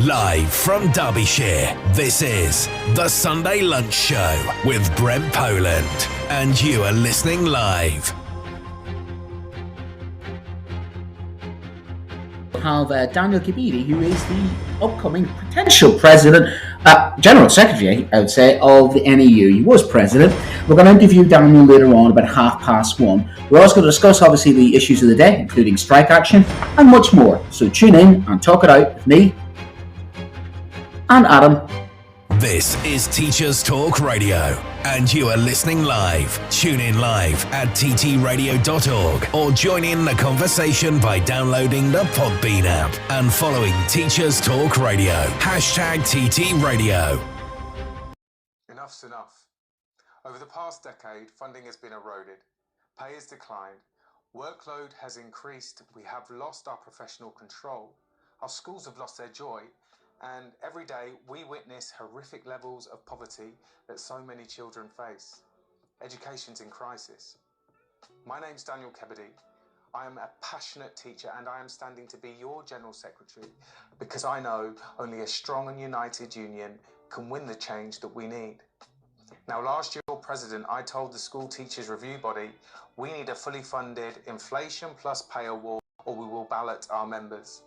Live from Derbyshire, this is The Sunday Lunch Show with Brent Poland. And you are listening live. Have Daniel Kebede, who is the upcoming potential president, general secretary, I would say, of the NEU. He was president. We're going to interview Daniel later on about 1:30. We're also going to discuss, obviously, the issues of the day, including strike action and much more. So tune in and talk it out with me and Adam. This is Teachers Talk Radio, and you are listening live. Tune in live at ttradio.org or join in the conversation by downloading the Podbean app and following Teachers Talk Radio. #TT Radio. Enough's enough. Over the past decade, funding has been eroded, pay has declined, workload has increased, we have lost our professional control, our schools have lost their joy, and every day we witness horrific levels of poverty that so many children face. Education's in crisis. My name's Daniel Kebede. I am a passionate teacher and I am standing to be your General Secretary because I know only a strong and united union can win the change that we need. Now, last year, President, I told the School Teachers Review Body we need a fully funded inflation plus pay award or we will ballot our members.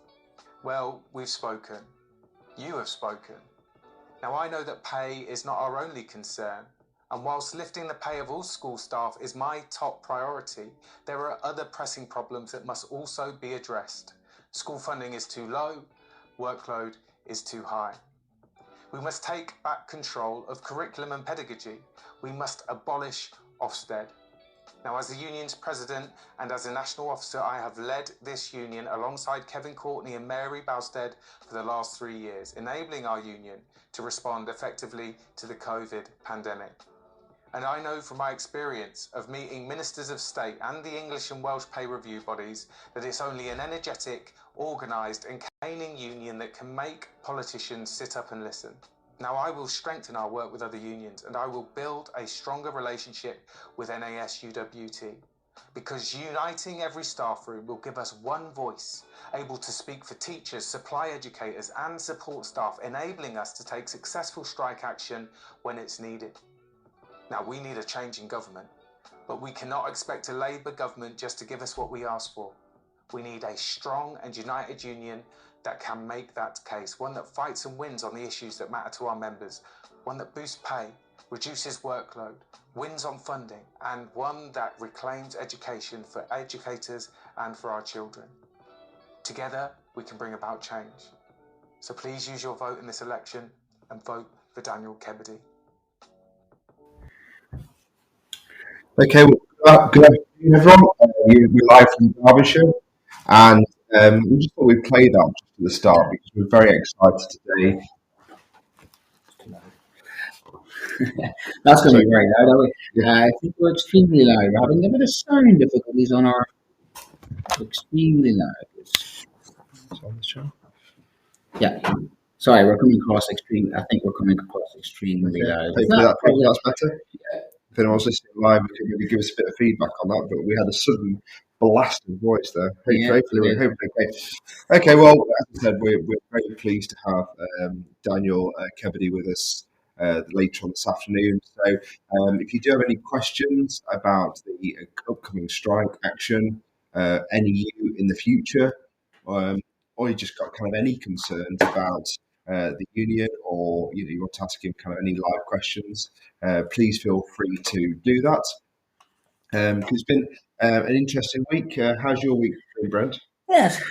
Well, we've spoken. You have spoken. Now, I know that pay is not our only concern, and whilst lifting the pay of all school staff is my top priority, there are other pressing problems that must also be addressed. School funding is too low, workload is too high. We must take back control of curriculum and pedagogy. We must abolish Ofsted. Now, as the union's president and as a national officer, I have led this union alongside Kevin Courtney and Mary Balstead for the last 3 years, enabling our union to respond effectively to the COVID pandemic. And I know from my experience of meeting ministers of state and the English and Welsh pay review bodies that it's only an energetic, organised and campaigning union that can make politicians sit up and listen. Now, I will strengthen our work with other unions and I will build a stronger relationship with NASUWT because uniting every staff room will give us one voice, able to speak for teachers, supply educators and support staff, enabling us to take successful strike action when it's needed. Now, we need a change in government, but we cannot expect a Labour government just to give us what we ask for. We need a strong and united union that can make that case, one that fights and wins on the issues that matter to our members, one that boosts pay, reduces workload, wins on funding, and one that reclaims education for educators and for our children. Together, we can bring about change. So please use your vote in this election and vote for Daniel Kebede. Okay, well, good afternoon, everyone. We're live from Derbyshire, and we just thought we'd play that just at the start because we're very excited today. That's going to be very loud. I think we're extremely loud. We're having a bit of sound difficulties on our extremely loud. It's on the show. Yeah. Sorry, we're coming across extreme. I think we're coming across extremely loud. Hopefully that's better. Yeah. If anyone's listening live, we could maybe give us a bit of feedback on that. But we had a sudden blast of voice there. Hopefully, okay. Well, as I said, we're very pleased to have Daniel Kebede with us later on this afternoon. So, if you do have any questions about the upcoming strike action, NEU in the future, or you just got kind of any concerns about the union, or you want to ask him kind of any live questions, please feel free to do that. It's been an interesting week. How's your week been, Brent? Yes,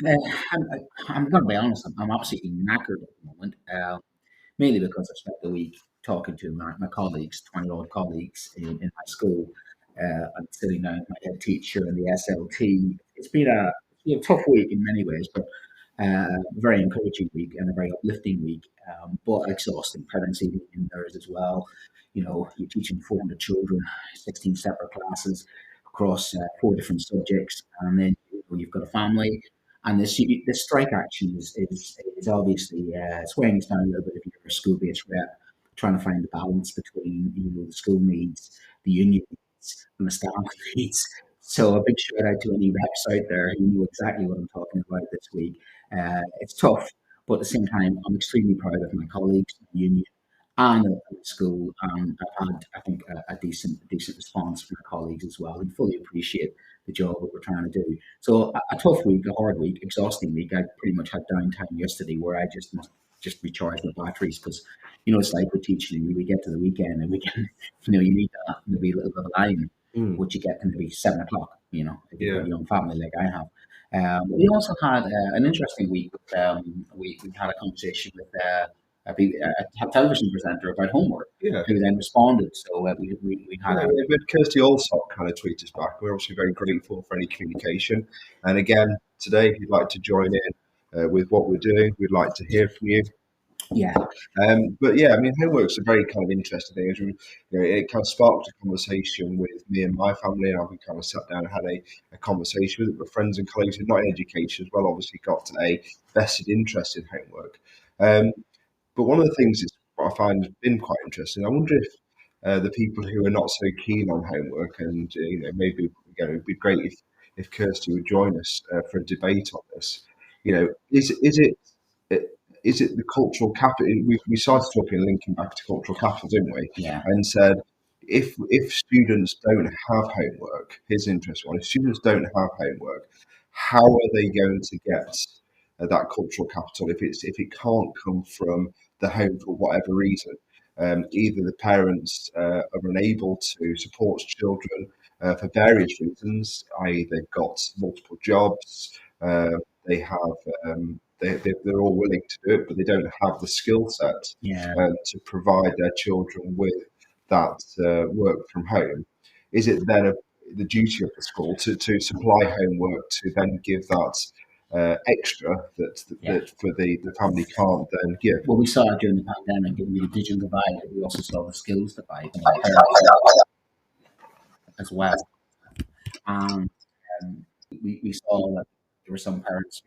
I'm going to be honest. I'm absolutely knackered at the moment, mainly because I spent the week talking to my colleagues, 20-odd colleagues in my school. I'm sitting down with my head teacher and the SLT. It's been a tough week in many ways, but very encouraging week and a very uplifting week, but exhausting. Parents even in theirs as well. You know, you're teaching 400 children, 16 separate classes across 4 different subjects, and then you've got a family. And this strike action is obviously swaying us down a little bit if you're a school-based rep, trying to find the balance between the school needs, the union needs, and the staff needs. So a big shout out to any reps out there who know exactly what I'm talking about this week. It's tough, But at the same time, I'm extremely proud of my colleagues, the union, and at school. I've had, I think, a decent response from my colleagues as well, and fully appreciate the job that we're trying to do. So a tough week, a hard week, exhausting week. I pretty much had downtime yesterday where I just must just recharge my batteries because it's like with teaching. We get to the weekend and we can, you need that maybe a little bit of a line, which you get to maybe 7 o'clock. If you've got a young family like I have. We also had an interesting week. We had a conversation with a television presenter about homework, who then responded. So we had Kirsty Allsop kind of tweet us back. We're obviously very grateful for any communication. And again, today, if you'd like to join in with what we're doing, we'd like to hear from you. Yeah. But yeah, I mean, homework's a very kind of interesting thing. It kind of sparked a conversation with me and my family, and we kind of sat down and had a conversation with it with friends and colleagues who are not in education as well, obviously got a vested interest in homework. But one of the things is what I find has been quite interesting. I wonder if the people who are not so keen on homework, and maybe it'd be great if Kirsty would join us for a debate on this. Is it the cultural capital? We started talking, linking back to cultural capital, didn't we? Yeah. And said if students don't have homework, here's an interesting one. If students don't have homework, how are they going to get that cultural capital if it can't come from the home for whatever reason? Either the parents are unable to support children for various reasons, i.e. they've got multiple jobs, they have they're all willing to do it, but they don't have the skill set to provide their children with that work from home. Is it then the duty of the school to supply homework to then give that extra that for the family can't then give? Well, we saw it during the pandemic, and the digital divide, but we also saw the skills divide as well. And we saw that there were some parents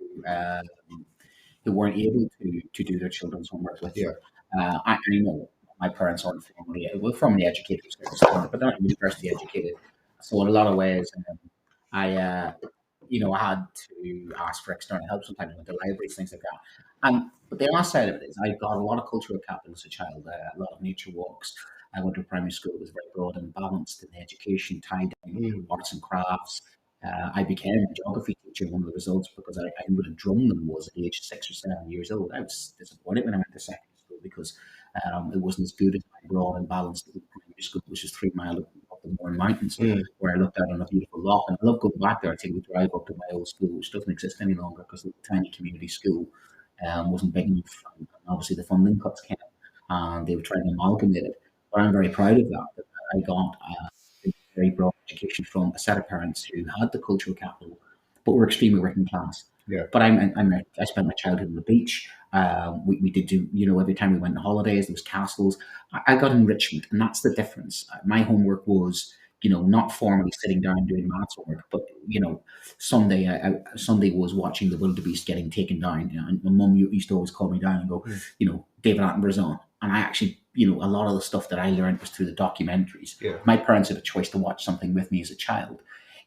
who weren't able to do their children's homework with them. I know my parents aren't formally educated, but they're not university educated. So in a lot of ways, I had to ask for external help sometimes with the libraries, things like that. But the other side of it is I got a lot of cultural capital as a child, a lot of nature walks. I went to a primary school that was very broad and balanced in education, tied down arts and crafts. I became a geography teacher, one of the results, because I knew what a drumlin was at the age of 6 or 7 years old. I was disappointed when I went to secondary school because it wasn't as good as my broad and balanced primary school, which is 3 miles up the Mourne Mountains, where I looked out on a beautiful loch. And I love going back there. I take the drive up to my old school, which doesn't exist any longer because the tiny community school wasn't big enough. And obviously, the funding cuts came, and they were trying to amalgamate it. But I'm very proud of that I got a very broad education from a set of parents who had the cultural capital, but were extremely working class. Yeah. But I spent my childhood on the beach. We did do, every time we went on holidays, there was castles. I got enrichment, and that's the difference. My homework was, not formally sitting down doing maths homework, but Sunday was watching the wildebeest getting taken down. And my mum used to always call me down and go, David Attenborough's on. And I actually, a lot of the stuff that I learned was through the documentaries. Yeah. My parents had a choice to watch something with me as a child.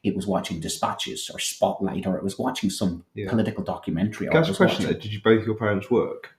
It was watching Dispatches or Spotlight, or it was watching some political documentary. Can I ask a question there? Did both your parents work?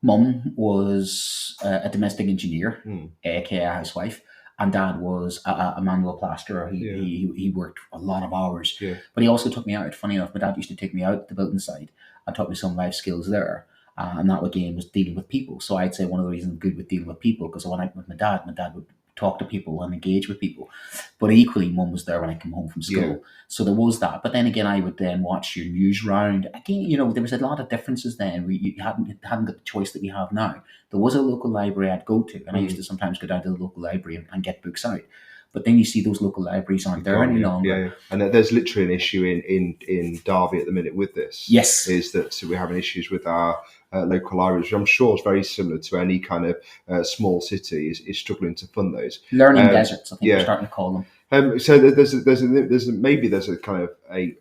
Mum was a domestic engineer, aka a housewife, and Dad was a manual plasterer. He worked a lot of hours, but he also took me out. Funny enough, my dad used to take me out the building side and taught me some life skills there. And that again was dealing with people. So I'd say one of the reasons I'm good with dealing with people, because when I with my dad would talk to people and engage with people. But equally, Mum was there when I come home from school. Yeah. So there was that. But then again, I would then watch your news round. Again, there was a lot of differences then. You hadn't got the choice that we have now. There was a local library I'd go to, and I used to sometimes go down to the local library and get books out. But then you see those local libraries aren't there any longer. Yeah. And there's literally an issue in Derby at the minute with this. Yes. Is that we're having issues with our local libraries, which I'm sure is very similar to any kind of small city is struggling to fund those. Learning deserts, I think we're starting to call them. So there's a kind of a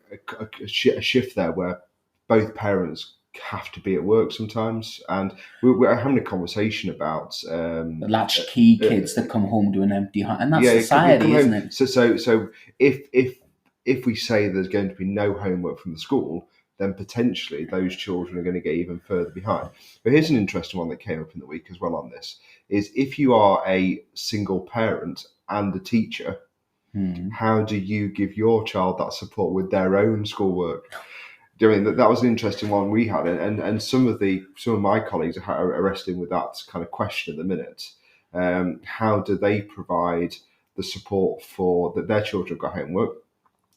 shift there where both parents have to be at work sometimes, and we're having a conversation about the latchkey kids that come home to an empty house, and that's society, isn't it? So if we say there's going to be no homework from the school, then potentially those children are going to get even further behind. But here's an interesting one that came up in the week as well on this, is if you are a single parent and a teacher, how do you give your child that support with their own schoolwork? I mean, that was an interesting one we had, and some of my colleagues are wrestling with that kind of question at the minute. How do they provide the support for that their children have got homework?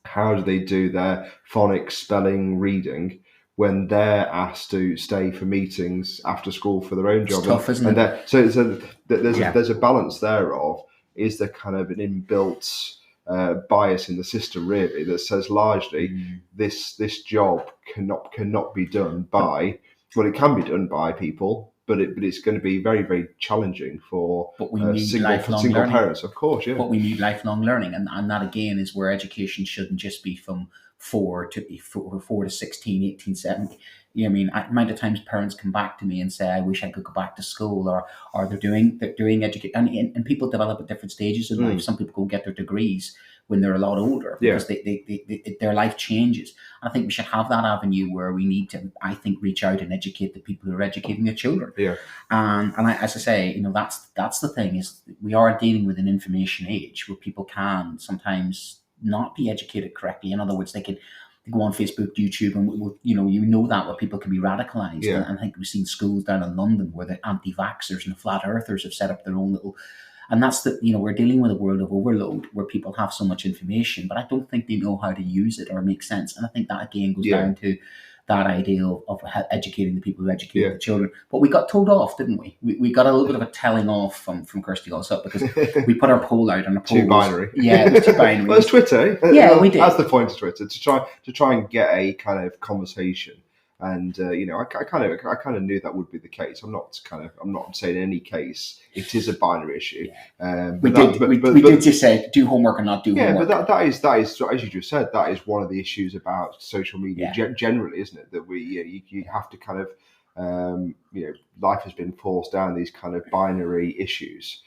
How do they do their phonics, spelling, reading when they're asked to stay for meetings after school for their own job? It's tough, isn't it? So there's a balance there of, is there kind of an inbuilt bias in the system really that says largely this job cannot be done by, well, it can be done by people, but it's going to be very, very challenging for single parents, of course. Yeah. But we need lifelong learning, and that again is where education shouldn't just be from 4 to 16, 18, 17. You know, I mean, amount of times parents come back to me and say, "I wish I could go back to school," or they're doing education, and people develop at different stages in life. Some people go get their degrees when they're a lot older because their life changes. I think we should have that avenue where we need to, I think, reach out and educate the people who are educating their children. Yeah. And as I say, you know, that's the thing, is we are dealing with an information age where people can sometimes not be educated correctly. In other words, they go on Facebook, YouTube, and you know that where people can be radicalized. Yeah. And I think we've seen schools down in London where the anti-vaxxers and the flat earthers have set up their own little. And that's we're dealing with a world of overload where people have so much information, but I don't think they know how to use it or make sense. And I think that again goes down to that idea of educating the people who educate the children. But we got told off, didn't we? We got a little bit of a telling off from Kirsty also, because we put our poll out, and our poll too binary. It was too binary. Well, it's Twitter. Yeah, we did. That's the point of Twitter, to try and get a kind of conversation. And I kind of knew that would be the case. I'm not saying in any case it is a binary issue. We did just say do homework or not do homework. Yeah, but that is as you just said, that is one of the issues about social media generally, isn't it? That you have to kind of life has been forced down these kind of binary issues.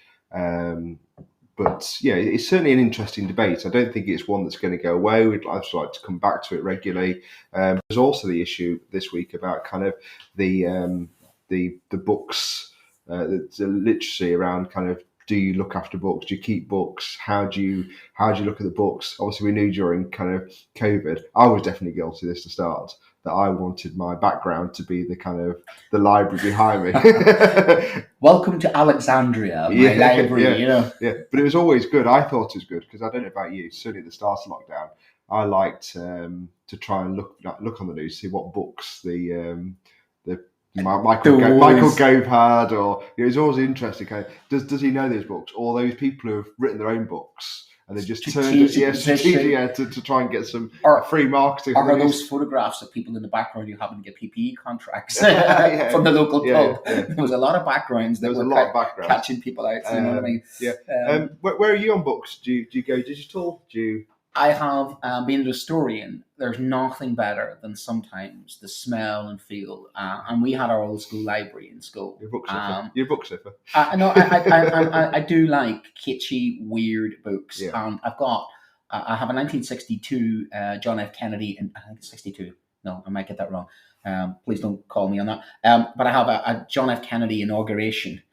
But yeah, it's certainly an interesting debate. I don't think it's one that's going to go away. We'd like to come back to it regularly. There's also the issue this week about kind of the books, the literacy around kind of, do you look after books? Do you keep books? How do you look at the books? Obviously, we knew during kind of COVID, I was definitely guilty of this to start, that I wanted my background to be the kind of the library behind me. Welcome to Alexandria, my library. Yeah, but it was always good. I thought it was good because I don't know about you. Certainly at the start of lockdown, I liked to try and look on the news, see what books the Michael Gove had, or it was always interesting. Kind of, does he know those books? Or those people who have written their own books and they just turned it to try and get some free marketing. Or those photographs of people in the background who happen to get PPE contracts from the local pub. Yeah. There was a lot of backgrounds that were catching people out. You know what I mean? Yeah. Where are you on books? Do you go digital? I have been a historian. There's nothing better than sometimes the smell and feel. And we had our old school library in school. You're a book sniffer. No, I do like kitschy, weird books. Yeah. And I have a 1962 John F. Kennedy, and I think it's 62. No, I might get that wrong. Please don't call me on that. But I have a John F. Kennedy inauguration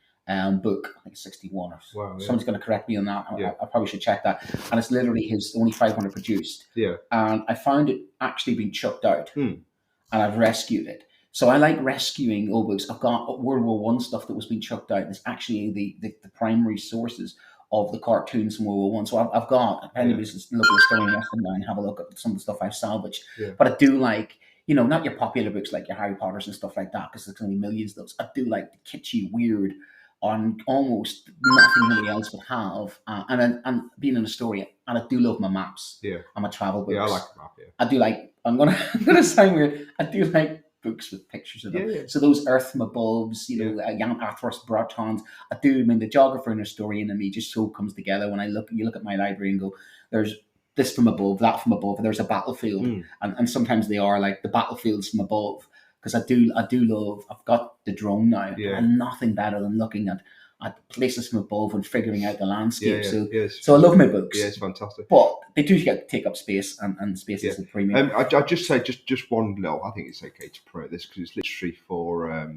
book, I think it's 61. Wow, yeah. Someone's going to correct me on that. I probably should check that. And it's literally his only 500 produced. Yeah. And I found it actually being chucked out, and I've rescued it. So I like rescuing old books. I've got World War I stuff that was being chucked out. It's actually the primary sources of the cartoons from World War I. So I've got, if anybody's looking at Story Western now and have a look at some of the stuff I've salvaged. Yeah. But I do like, not your popular books like your Harry Potters and stuff like that, because there's going to be millions of those. I do like the kitschy, weird, on almost nothing nobody else would have, and being an historian, and I do love my maps. Yeah, and my travel books. Yeah, I like a map. Yeah, I do like. I'm gonna sound weird. I do like books with pictures of them. Yeah. So those Earth from Aboves, Jan Arthros Bratons. I do. I mean, the geographer and historian in me just so comes together when you look at my library and go, there's this from above, that from above. There's a battlefield, and sometimes they are like the battlefields from above. Because I do love. I've got the drone now, and nothing better than looking at at places from above and figuring out the landscape. Yeah, So I love my books. Yeah, it's fantastic. But they do take up space, and space is the premium. I'd just say just one little. I think it's okay to promote this because it's literally for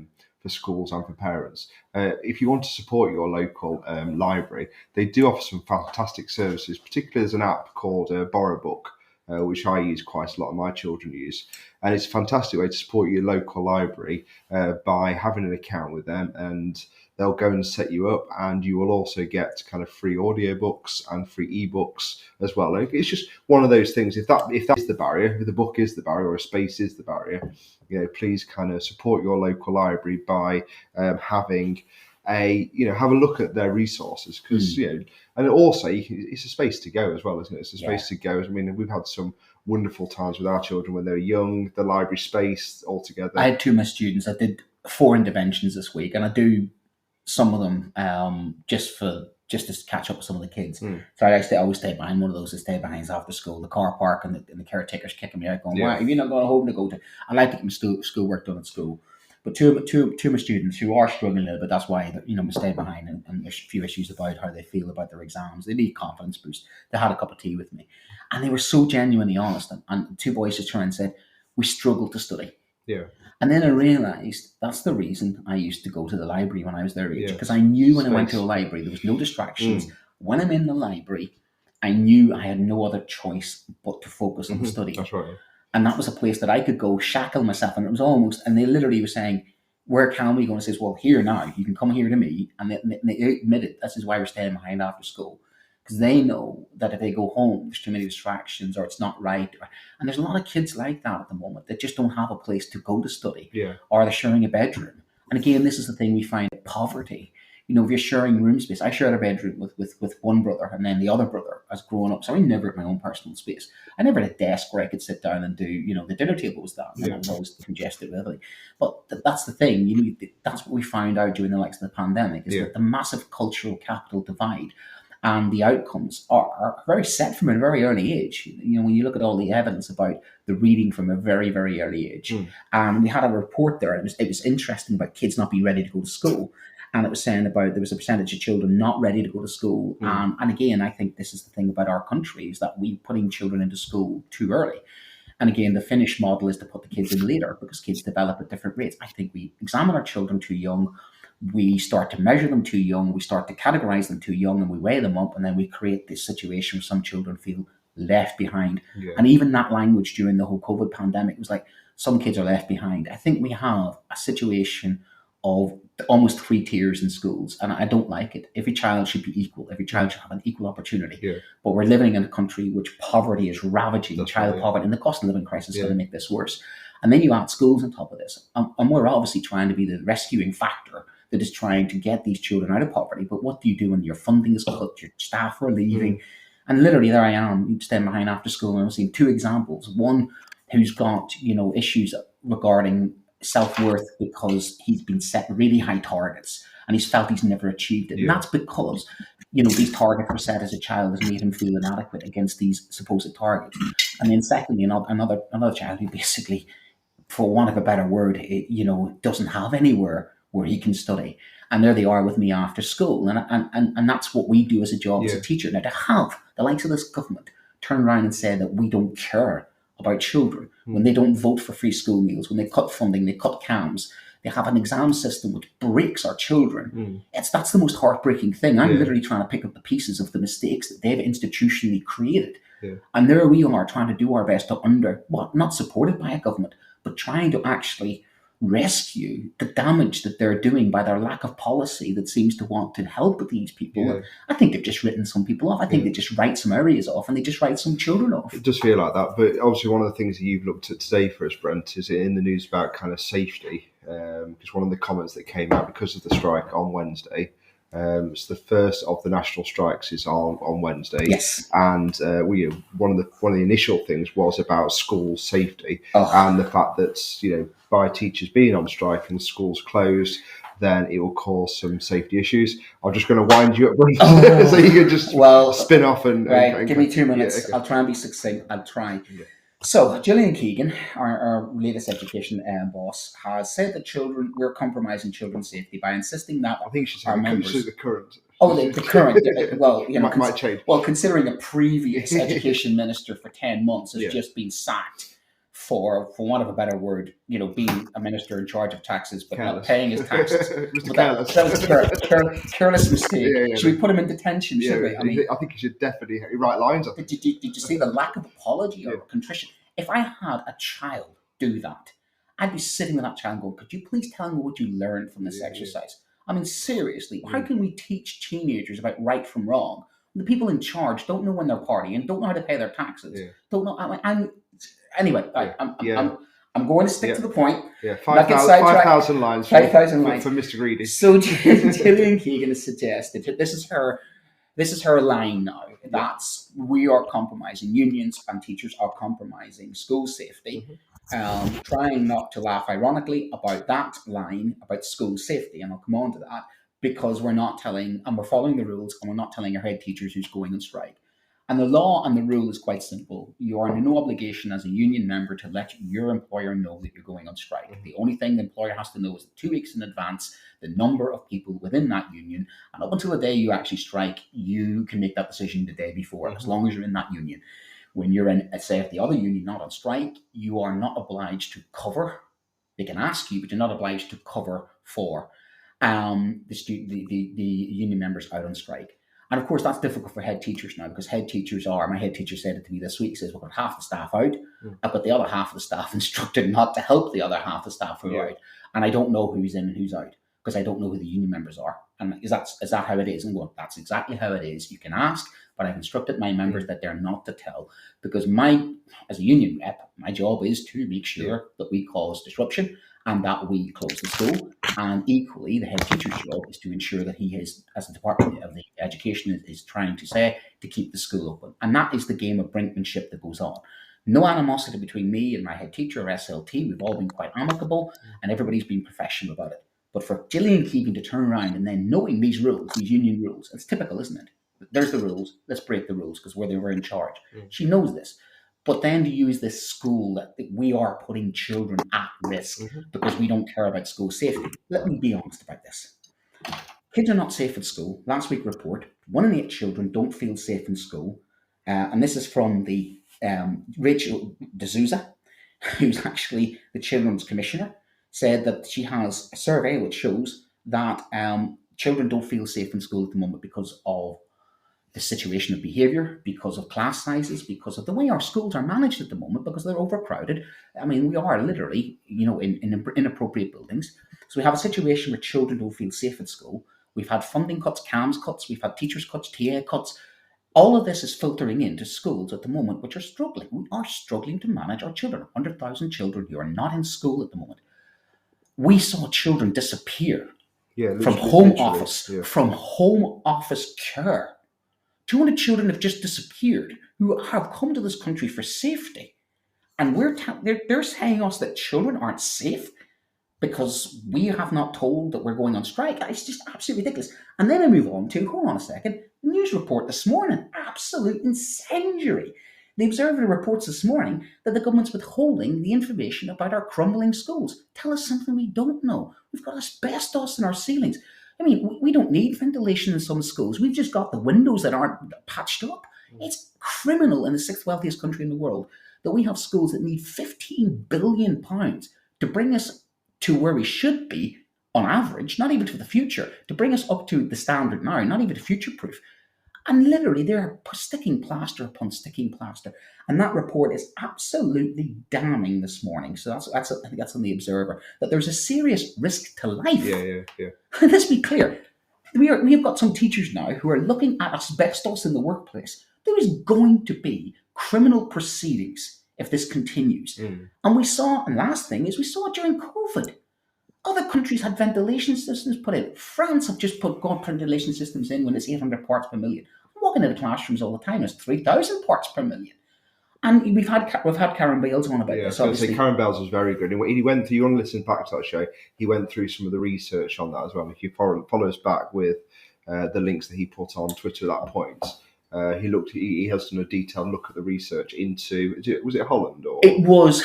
schools and for parents. If you want to support your local library, they do offer some fantastic services. Particularly, there's an app called Borrow Book, which I use quite a lot, and my children use. And it's a fantastic way to support your local library by having an account with them, and they'll go and set you up, and you will also get kind of free audiobooks and free ebooks as well. And it's just one of those things. If that is the barrier, if the book is the barrier or a space is the barrier, please kind of support your local library by having have a look at their resources, because and also it's a space to go as well, isn't it? It's a space to go. I mean, we've had some wonderful times with our children when they were young. The library space altogether. I had 2 of my students. I did 4 interventions this week, and I do some of them just to catch up with some of the kids. So I always stay behind. One of those that stay behind after school, the car park, and the caretakers kicking me out, going, "Why are you not going home to go to?" I like to get my schoolwork done at school. But two of my students who are struggling a little bit, that's why we stay behind, and there's a few issues about how they feel about their exams. They need confidence boost. They had a cup of tea with me, and they were so genuinely honest. And 2 boys just turned and said, "We struggle to study." Yeah. And then I realised that's the reason I used to go to the library when I was their age, because I knew when I went to the library there was no distractions. When I'm in the library, I knew I had no other choice but to focus on the study. That's right. And that was a place that I could go shackle myself. And it was almost, and they literally were saying, "Where can we go?" And I says, "Well, here now, you can come here to me." And they admitted this is why we're staying behind after school. Because they know that if they go home, there's too many distractions, or it's not right. And there's a lot of kids like that at the moment that just don't have a place to go to study. Or they're sharing a bedroom. And again, this is the thing we find: poverty. If you're sharing room space. I shared a bedroom with one brother, and then the other brother as growing up. So I never had my own personal space. I never had a desk where I could sit down and do, the dinner table was that. And I was always congested with everything. But that's the thing. That's what we found out during the likes of the pandemic, is that the massive cultural capital divide and the outcomes are very set from a very early age. When you look at all the evidence about the reading from a very, very early age. And we had a report there, and it was interesting about kids not being ready to go to school. And it was saying about there was a percentage of children not ready to go to school. And again, I think this is the thing about our country, is that we're putting children into school too early. And again, the Finnish model is to put the kids in later, because kids develop at different rates. I think we examine our children too young. We start to measure them too young. We start to categorize them too young, and we weigh them up. And then we create this situation where some children feel left behind. And even that language during the whole COVID pandemic was like, some kids are left behind. I think we have a situation of almost 3 tiers in schools, and I don't like it. Every child should be equal. Every child should have an equal opportunity. But we're living in a country which poverty is ravaging, child poverty, and the cost of living crisis is going to make this worse. And then you add schools on top of this. And we're obviously trying to be the rescuing factor that is trying to get these children out of poverty. But what do you do when your funding is cut, your staff are leaving? And literally there I am, staying behind after school, and I've seen 2 examples. One who's got, issues regarding self-worth because he's been set really high targets and he's felt he's never achieved it. And that's because, these targets were set as a child has made him feel inadequate against these supposed targets. And then secondly, another child who basically, for want of a better word, doesn't have anywhere where he can study. And there they are with me after school. And that's what we do as a job as a teacher. Now, to have the likes of this government turn around and say that we don't care about children, when they don't vote for free school meals, when they cut funding, they cut CAMs, they have an exam system which breaks our children. That's the most heartbreaking thing. I'm literally trying to pick up the pieces of the mistakes that they've institutionally created. And there we are trying to do our best to not supported by a government, but trying to actually rescue the damage that they're doing by their lack of policy that seems to want to help these people. I think they've just written some people off. I think they just write some areas off, and they just write some children off. It does feel like that. But obviously one of the things that you've looked at today for us, Brent, is in the news about kind of safety. Because one of the comments that came out because of the strike on Wednesday, it's the first of the national strikes is on Wednesday. Yes. And one of the initial things was about school safety and the fact that, by teachers being on strike and schools closed, then it will cause some safety issues. I'm just going to wind you up, so you can just spin off and give me 2 minutes. I'll try and be succinct. I'll try. So, Gillian Keegan, our latest education boss, has said that we're compromising children's safety by insisting that I think she's our saying members. the current. Oh, the current. Well, might change. Well, considering a previous education minister for 10 months has Yeah. just been sacked for want of a better word, being a minister in charge of taxes but Careless. not paying his taxes. Mr. That Careless. was a careless mistake. Yeah, Should we put him in detention? Should we? I mean, I think he should definitely write lines. did you see the lack of apology or contrition? If I had a child do that, I'd be sitting with that child going, could you please tell me what you learned from this exercise? I mean, seriously, how can we teach teenagers about right from wrong? The people in charge don't know when they're partying, don't know how to pay their taxes, don't know. Anyway, I'm going to stick to the point. Yeah, 5,000 lines. 5,000 lines for Mr. Greedy. So Gillian Keegan has suggested this is her line now. That's we are compromising. Unions and teachers are compromising school safety. Trying not to laugh ironically about that line about school safety, and I'll come on to that, because we're following the rules, and we're not telling our head teachers who's going on strike. And the law and the rule is quite simple. You are under no obligation as a union member to let your employer know that you're going on strike. The only thing the employer has to know is 2 weeks in advance the number of people within that union. And up until the day you actually strike, you can make that decision the day before, as long as you're in that union. When you're in, say, if the other union not on strike, you are not obliged to cover. They can ask you, but you're not obliged to cover for the union members out on strike. And of course, that's difficult for head teachers now, because my head teacher said it to me this week. He says, we've got half the staff out. I've got the other half of the staff instructed not to help the other half of the staff who are out. And I don't know who's in and who's out, because I don't know who the union members are. And is that how it is? And well, that's exactly how it is. You can ask, but I've instructed my members that they're not to tell, because as a union rep, my job is to make sure that we cause disruption and that we close the school. And equally, the head teacher's job is to ensure that he is, as the Department of the Education is trying to say, to keep the school open. And that is the game of brinkmanship that goes on. No animosity between me and my head teacher or SLT. We've all been quite amicable, and everybody's been professional about it. But for Gillian Keegan to turn around and then, knowing these rules, these union rules, it's typical, isn't it? There's the rules. Let's break the rules because we're in charge. She knows this. But then to use this school that we are putting children at risk because we don't care about school safety. Let me be honest about this. Kids are not safe at school. Last week report, 1 in 8 children don't feel safe in school. And this is from the Rachel D'Souza, who's actually the Children's Commissioner, said that she has a survey which shows that children don't feel safe in school at the moment because of the situation of behaviour, because of class sizes, because of the way our schools are managed at the moment, because they're overcrowded. I mean, we are literally, in inappropriate buildings. So we have a situation where children don't feel safe at school. We've had funding cuts, CAMS cuts, we've had teachers cuts, TA cuts. All of this is filtering into schools at the moment, which are struggling. We are struggling to manage our children. 100,000 children who are not in school at the moment. We saw children disappear from home office care. 200 children have just disappeared who have come to this country for safety. And they're saying us that children aren't safe because we have not told that we're going on strike. It's just absolutely ridiculous. And then I move on to, hold on a second, the news report this morning, absolute incendiary. The Observer reports this morning that the government's withholding the information about our crumbling schools. Tell us something we don't know. We've got asbestos in our ceilings. I mean, we don't need ventilation in some schools. We've just got the windows that aren't patched up. It's criminal in the 6th wealthiest country in the world that we have schools that need £15 billion to bring us to where we should be on average, not even for the future, to bring us up to the standard now, not even to future-proof. And literally, they're sticking plaster upon sticking plaster. And that report is absolutely damning this morning. So I think that's on the Observer, that there's a serious risk to life. Yeah. And let's be clear. We have got some teachers now who are looking at asbestos in the workplace. There is going to be criminal proceedings if this continues. And last thing is we saw it during COVID. Other countries had ventilation systems put in. France have just put ventilation systems in when it's 800 parts per million. I'm walking into classrooms all the time. It's 3,000 parts per million. And we've had Karen Bales on about this. Obviously, Karen Bales was very good. He went through. You want to listen back to that show? He went through some of the research on that as well. If you follow us back with the links that he put on Twitter at that point, He has done a detailed look at the research into. Was it Holland or? It was.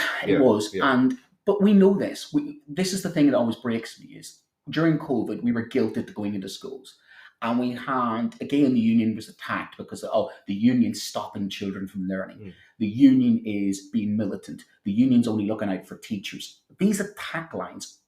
Yeah. But we know this. This is the thing that always breaks me is during COVID we were guilted to going into schools, and we had again the union was attacked because the union's stopping children from learning. The union is being militant. The union's only looking out for teachers. These attack lines,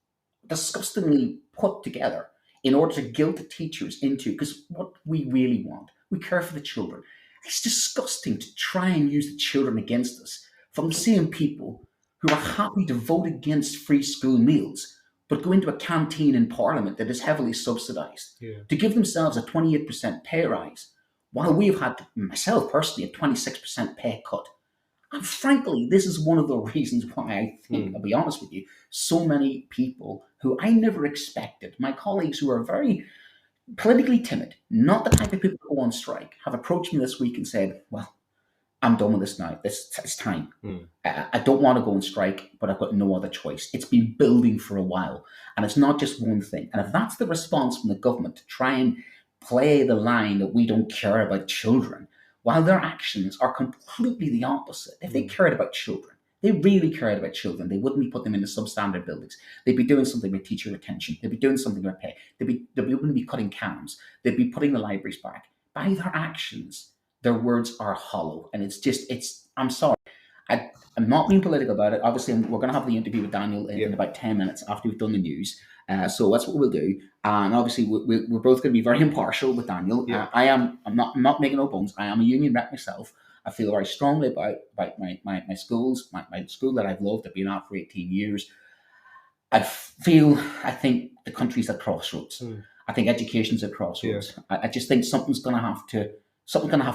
disgustingly put together in order to guilt the teachers into, because what we really want, we care for the children. It's disgusting to try and use the children against us from the same people who are happy to vote against free school meals, but go into a canteen in Parliament that is heavily subsidised to give themselves a 28% pay rise, while we've had, myself personally, a 26% pay cut. And frankly, this is one of the reasons why I think, I'll be honest with you, so many people who I never expected, my colleagues who are very politically timid, not the type of people who go on strike, have approached me this week and said, well, I'm done with this now. It's time. I don't want to go on strike, but I've got no other choice. It's been building for a while, and it's not just one thing. And if that's the response from the government to try and play the line that we don't care about children, while their actions are completely the opposite. If they cared about children, they really cared about children, they wouldn't be putting them into substandard buildings. They'd be doing something with teacher retention. They'd be doing something with pay. They wouldn't be cutting CAMs. They'd be putting the libraries back. By their actions, their words are hollow. And I'm sorry. I'm not being political about it. Obviously, we're going to have the interview with Daniel in about 10 minutes after we've done the news. So that's what we'll do. And obviously, we're both going to be very impartial with Daniel. I'm not making no bones. I am a union rep myself. I feel very strongly about my schools, my school that I've loved. I've been at for 18 years. I think the country's at crossroads. I think education's at crossroads. I just think something's going to have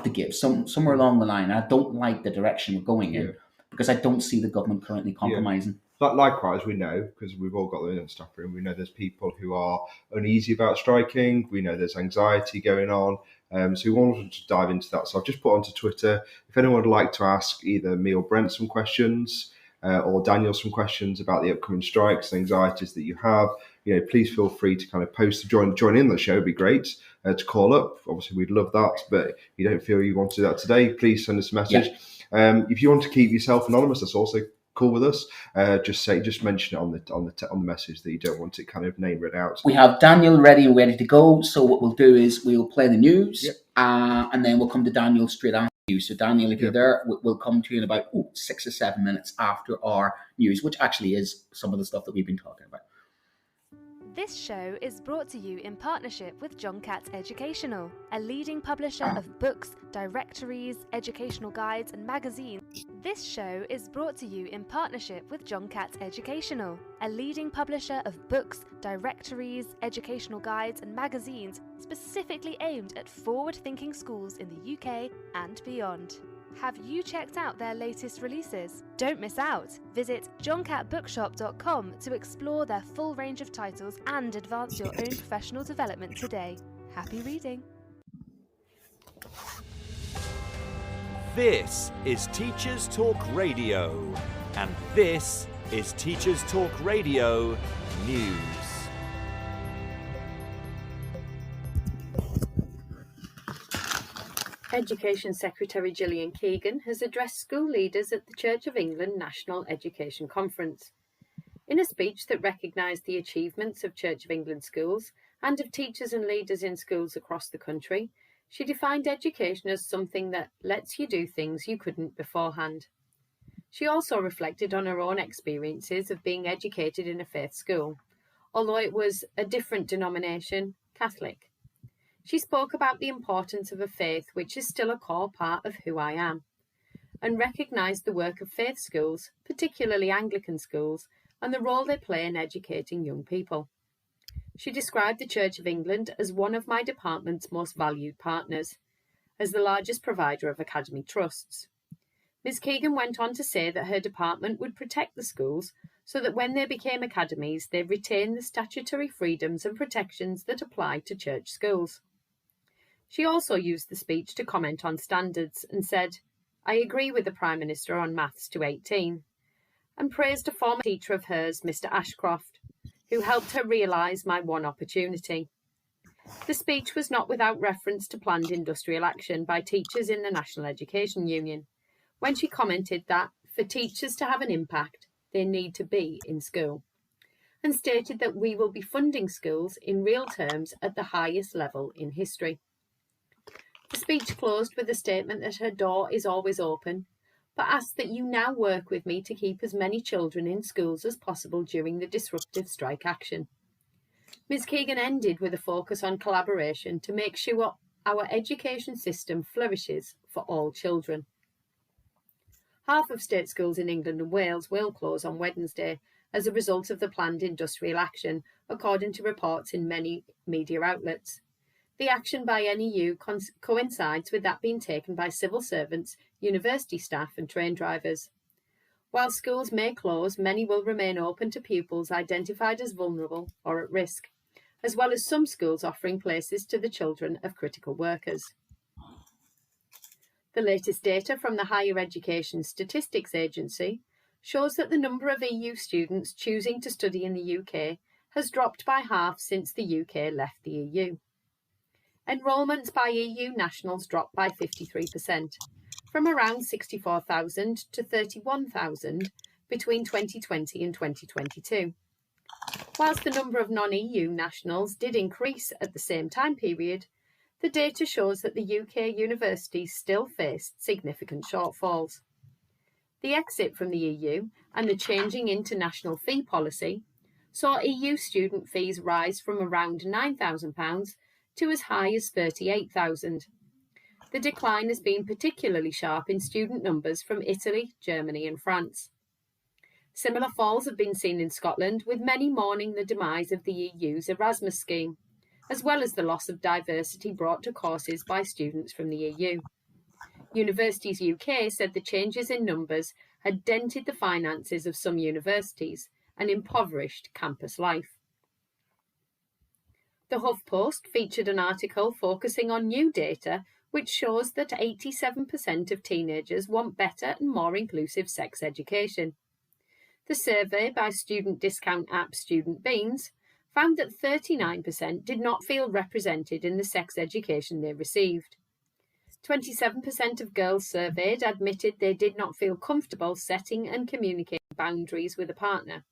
to give somewhere along the line. I don't like the direction we're going in because I don't see the government currently compromising. Likewise, we know, because we've all got the in staff room, we know there's people who are uneasy about striking. We know there's anxiety going on. So we wanted to dive into that. So I've just put onto Twitter, if anyone would like to ask either me or Brent some questions, or Daniel some questions about the upcoming strikes and anxieties that you have, please feel free to kind of post, join in the show. It'd be great to call up. Obviously, we'd love that. But if you don't feel you want to do that today, please send us a message. If you want to keep yourself anonymous, that's also cool with us. Just mention it on the message that you don't want it kind of name read out. We have Daniel ready to go. So what we'll do is we'll play the news, and then we'll come to Daniel straight after you. So Daniel, if you're there, we'll come to you in about 6 or 7 minutes after our news, which actually is some of the stuff that we've been talking about. This show is brought to you in partnership with John Catt Educational, a leading publisher of books, directories, educational guides and magazines. This show is brought to you in partnership with John Catt Educational, a leading publisher of books, directories, educational guides and magazines specifically aimed at forward-thinking schools in the UK and beyond. Have you checked out their latest releases? Don't miss out! Visit johncattbookshop.com to explore their full range of titles and advance your own professional development today. Happy reading! This is Teachers Talk Radio, and this is Teachers Talk Radio News. Education Secretary Gillian Keegan has addressed school leaders at the Church of England National Education Conference. In a speech that recognised the achievements of Church of England schools and of teachers and leaders in schools across the country, she defined education as something that lets you do things you couldn't beforehand. She also reflected on her own experiences of being educated in a faith school, although it was a different denomination, Catholic. She spoke about the importance of a faith which is still a core part of who I am, and recognised the work of faith schools, particularly Anglican schools, and the role they play in educating young people. She described the Church of England as one of my department's most valued partners, as the largest provider of academy trusts. Ms. Keegan went on to say that her department would protect the schools so that when they became academies, they retain the statutory freedoms and protections that apply to church schools. She also used the speech to comment on standards and said, "I agree with the Prime Minister on Maths to 18, and praised a former teacher of hers, Mr. Ashcroft, who helped her realise my one opportunity. The speech was not without reference to planned industrial action by teachers in the National Education Union, when she commented that for teachers to have an impact, they need to be in school, and stated that we will be funding schools in real terms at the highest level in history. The speech closed with a statement that her door is always open, but asked that you now work with me to keep as many children in schools as possible during the disruptive strike action. Ms Keegan ended with a focus on collaboration to make sure our education system flourishes for all children. Half of state schools in England and Wales will close on Wednesday as a result of the planned industrial action, according to reports in many media outlets. The action by NEU coincides with that being taken by civil servants, university staff and train drivers. While schools may close, many will remain open to pupils identified as vulnerable or at risk, as well as some schools offering places to the children of critical workers. The latest data from the Higher Education Statistics Agency shows that the number of EU students choosing to study in the UK has dropped by half since the UK left the EU. Enrolments by EU nationals dropped by 53%, from around 64,000 to 31,000 between 2020 and 2022. Whilst the number of non-EU nationals did increase at the same time period, the data shows that the UK universities still faced significant shortfalls. The exit from the EU and the changing international fee policy saw EU student fees rise from around £9,000 to as high as £38,000. The decline has been particularly sharp in student numbers from Italy, Germany and France. Similar falls have been seen in Scotland, with many mourning the demise of the EU's Erasmus scheme, as well as the loss of diversity brought to courses by students from the EU. Universities UK said the changes in numbers had dented the finances of some universities and impoverished campus life. The HuffPost featured an article focusing on new data which shows that 87% of teenagers want better and more inclusive sex education. The survey by student discount app Student Beans found that 39% did not feel represented in the sex education they received. 27% of girls surveyed admitted they did not feel comfortable setting and communicating boundaries with a partner,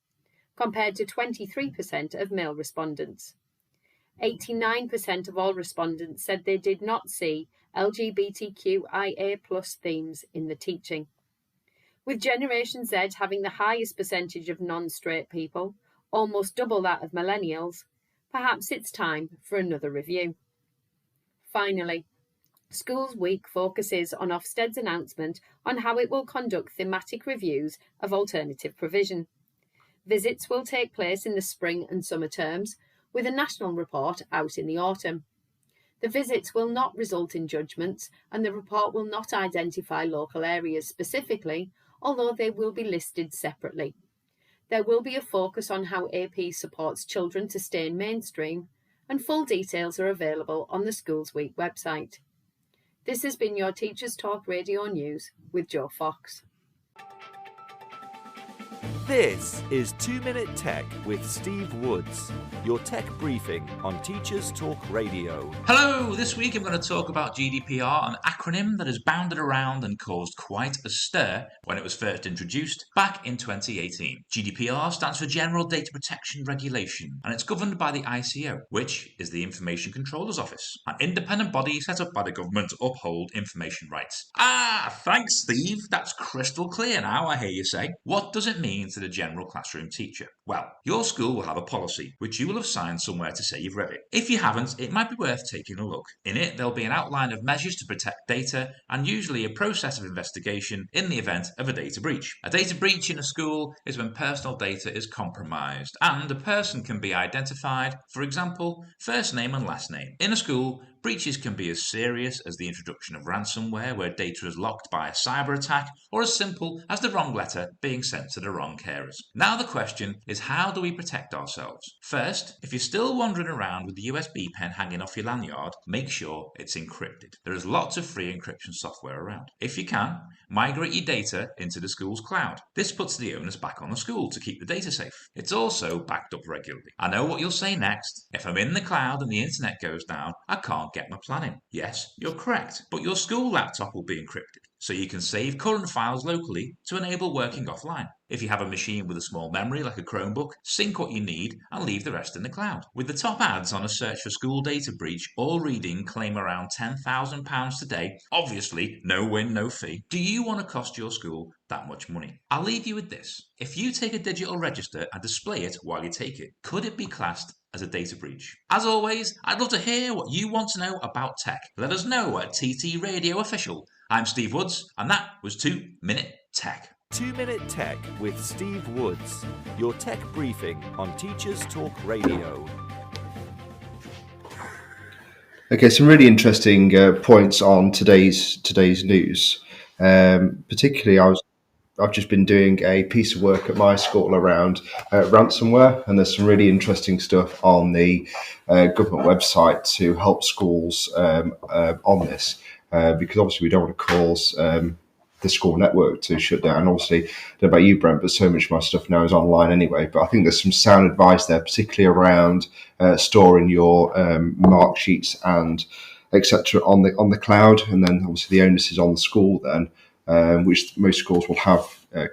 compared to 23% of male respondents. 89% of all respondents said they did not see LGBTQIA+ themes in the teaching. With Generation Z having the highest percentage of non-straight people, almost double that of millennials, perhaps it's time for another review. Finally, Schools Week focuses on Ofsted's announcement on how it will conduct thematic reviews of alternative provision. Visits will take place in the spring and summer terms, with a national report out in the autumn. The visits will not result in judgments, and the report will not identify local areas specifically, although they will be listed separately. There will be a focus on how AP supports children to stay in mainstream, and full details are available on the Schools Week website. This has been your Teachers Talk Radio News with Joe Fox. This is 2 Minute Tech with Steve Woods, your tech briefing on Teachers Talk Radio. Hello, this week I'm going to talk about GDPR, an acronym that has bounded around and caused quite a stir when it was first introduced back in 2018. GDPR stands for General Data Protection Regulation, and it's governed by the ICO, which is the Information Controller's Office, an independent body set up by the government to uphold information rights. Thanks, Steve. That's crystal clear now, I hear you say. What does it mean to the general classroom teacher? Well, your school will have a policy which you will have signed somewhere to say you've read it. If you haven't, it might be worth taking a look. In it, there'll be an outline of measures to protect data and usually a process of investigation in the event of a data breach. A data breach in a school is when personal data is compromised and a person can be identified, for example, first name and last name. In a school, Breaches can be as serious as the introduction of ransomware, where data is locked by a cyber attack, or as simple as the wrong letter being sent to the wrong carers. Now the question is, how do we protect ourselves? First, if you're still wandering around with the USB pen hanging off your lanyard, make sure it's encrypted. There is lots of free encryption software around. If you can, migrate your data into the school's cloud. This puts the onus back on the school to keep the data safe. It's also backed up regularly. I know what you'll say next. If I'm in the cloud and the internet goes down, I can't get my plan in. Yes, you're correct, but your school laptop will be encrypted, so you can save current files locally to enable working offline. If you have a machine with a small memory like a Chromebook, sync what you need and leave the rest in the cloud. With the top ads on a search for school data breach, all reading claim around £10,000 today, obviously no win, no fee. Do you want to cost your school that much money? I'll leave you with this. If you take a digital register and display it while you take it, could it be classed as a data breach? As always, I'd love to hear what you want to know about tech. Let us know at TT Radio Official. I'm Steve Woods, and that was 2 Minute Tech. 2 Minute Tech with Steve Woods, your tech briefing on Teachers Talk Radio. Okay, some really interesting points on today's news. Particularly, I've just been doing a piece of work at my school around ransomware, and there's some really interesting stuff on the government website to help schools on this, because obviously we don't want to cause the school network to shut down. Obviously, I don't know about you, Brent, but so much of my stuff now is online anyway. But I think there's some sound advice there, particularly around storing your mark sheets and etc. on the cloud, and then obviously the onus is on the school then. Which most schools will have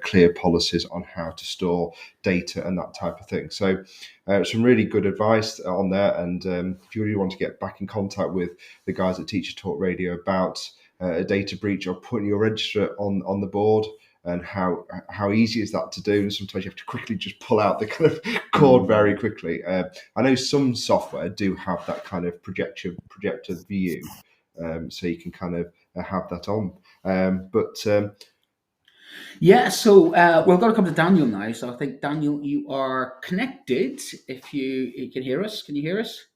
clear policies on how to store data and that type of thing. So some really good advice on there. And if you really want to get back in contact with the guys at Teacher Talk Radio about a data breach or putting your register on the board, and how easy is that to do? And sometimes you have to quickly just pull out the kind of cord very quickly. I know some software do have that kind of projected view, so you can kind of have that on. Yeah, so we're going to come to Daniel now. So I think, Daniel, you are connected. If you can hear us, can you hear us?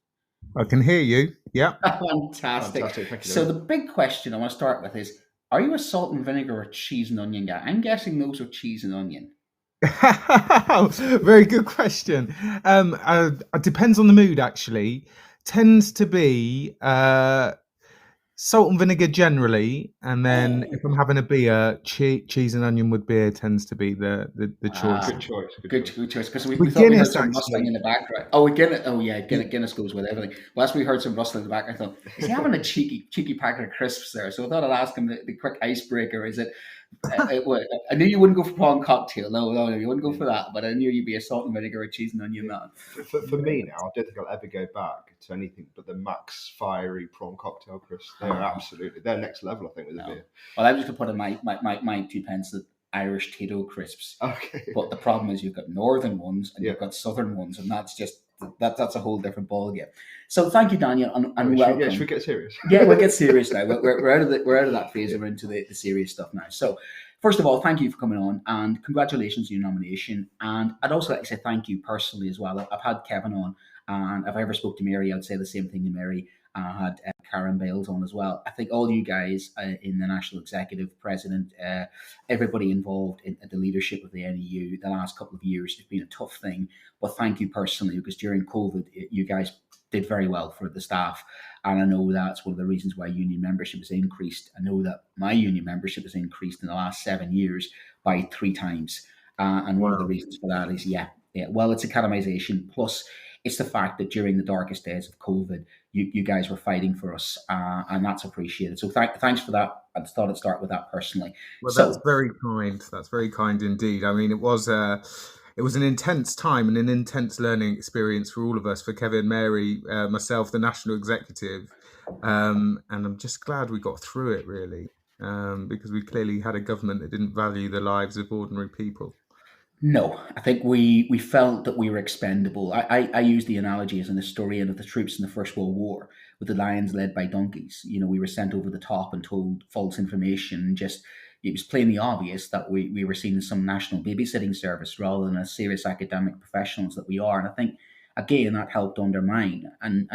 I can hear you. Yeah. Fantastic. Thank you. So the big question I want to start with is, are you a salt and vinegar or cheese and onion guy? I'm guessing those are cheese and onion. Very good question. It depends on the mood, actually. Tends to be salt and vinegar generally, and then if I'm having a beer, cheese and onion with beer tends to be the choice. Good choice. Because we thought we heard some rustling in the background. Oh, Guinness. Oh, yeah. Guinness goes with everything. Well, as we heard some rustling in the background, I thought, is he having a cheeky packet of crisps there? So I thought I'd ask him the quick icebreaker. Is it? I knew you wouldn't go for prawn cocktail. No, you wouldn't go for that. But I knew you'd be a salt and vinegar or cheese and onion man. For me now, I don't think I'll ever go back to anything but the Max Fiery prawn cocktail crisps. They're next level, I think, with the beer. Well, I'm just going to put in my 2 pence that Irish Tito crisps. Okay. But the problem is you've got northern ones and you've got southern ones, and that's just that's a whole different ballgame. So thank you, Daniel, and welcome. Should we get serious? Yeah, we'll get serious now. We're out of that phase and we're into the serious stuff now. So first of all, thank you for coming on, and congratulations on your nomination. And I'd also like to say thank you personally as well. I've had Kevin on, and if I ever spoke to Mary, I'd say the same thing to Mary. I had Karen Bales on as well. I think all you guys in the National Executive, President, everybody involved in the leadership of the NEU the last couple of years, it's been a tough thing. But thank you personally, because during COVID, you guys did very well for the staff. And I know that's one of the reasons why union membership has increased. I know that my union membership has increased in the last 7 years by 3 times. And one of the reasons for that is, well, it's academisation. Plus, it's the fact that during the darkest days of COVID, you guys were fighting for us, and that's appreciated. So thanks for that. I thought I'd start with that personally. Well, that's very kind. That's very kind indeed. I mean, it was an intense time and an intense learning experience for all of us, for Kevin, Mary, myself, the National Executive. And I'm just glad we got through it, really, because we clearly had a government that didn't value the lives of ordinary people. No, I think we felt that we were expendable. I use the analogy as an historian of the troops in the First World War, with the lions led by donkeys. You know, we were sent over the top and told false information. It was plainly obvious that we were seen as some national babysitting service rather than as serious academic professionals that we are. And I think again, that helped undermine. And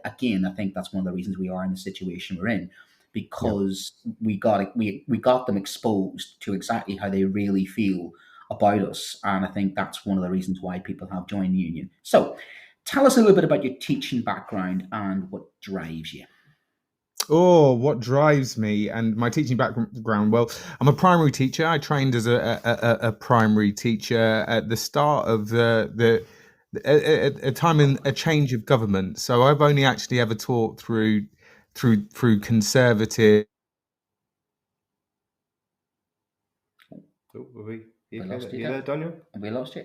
again, I think that's one of the reasons we are in the situation we're in, because we got them exposed to exactly how they really feel about us. And I think that's one of the reasons why people have joined the union. So tell us a little bit about your teaching background and what drives you. Oh, what drives me and my teaching background? Well, I'm a primary teacher. I trained as a primary teacher at the start of a time in a change of government. So I've only actually ever taught through Conservative. Oh, are you lost you there, Daniel? Have we lost you?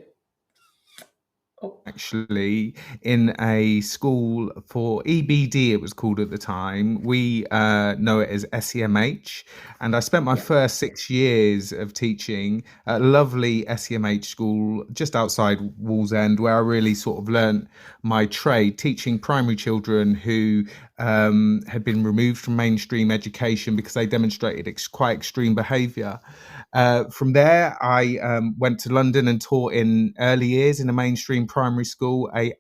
Actually, in a school for EBD, it was called at the time. We know it as SEMH, and I spent my first 6 years of teaching at a lovely SEMH school just outside Wallsend, where I really sort of learnt my trade, teaching primary children who had been removed from mainstream education because they demonstrated quite extreme behaviour. From there, I went to London and taught in early years in a mainstream primary school. It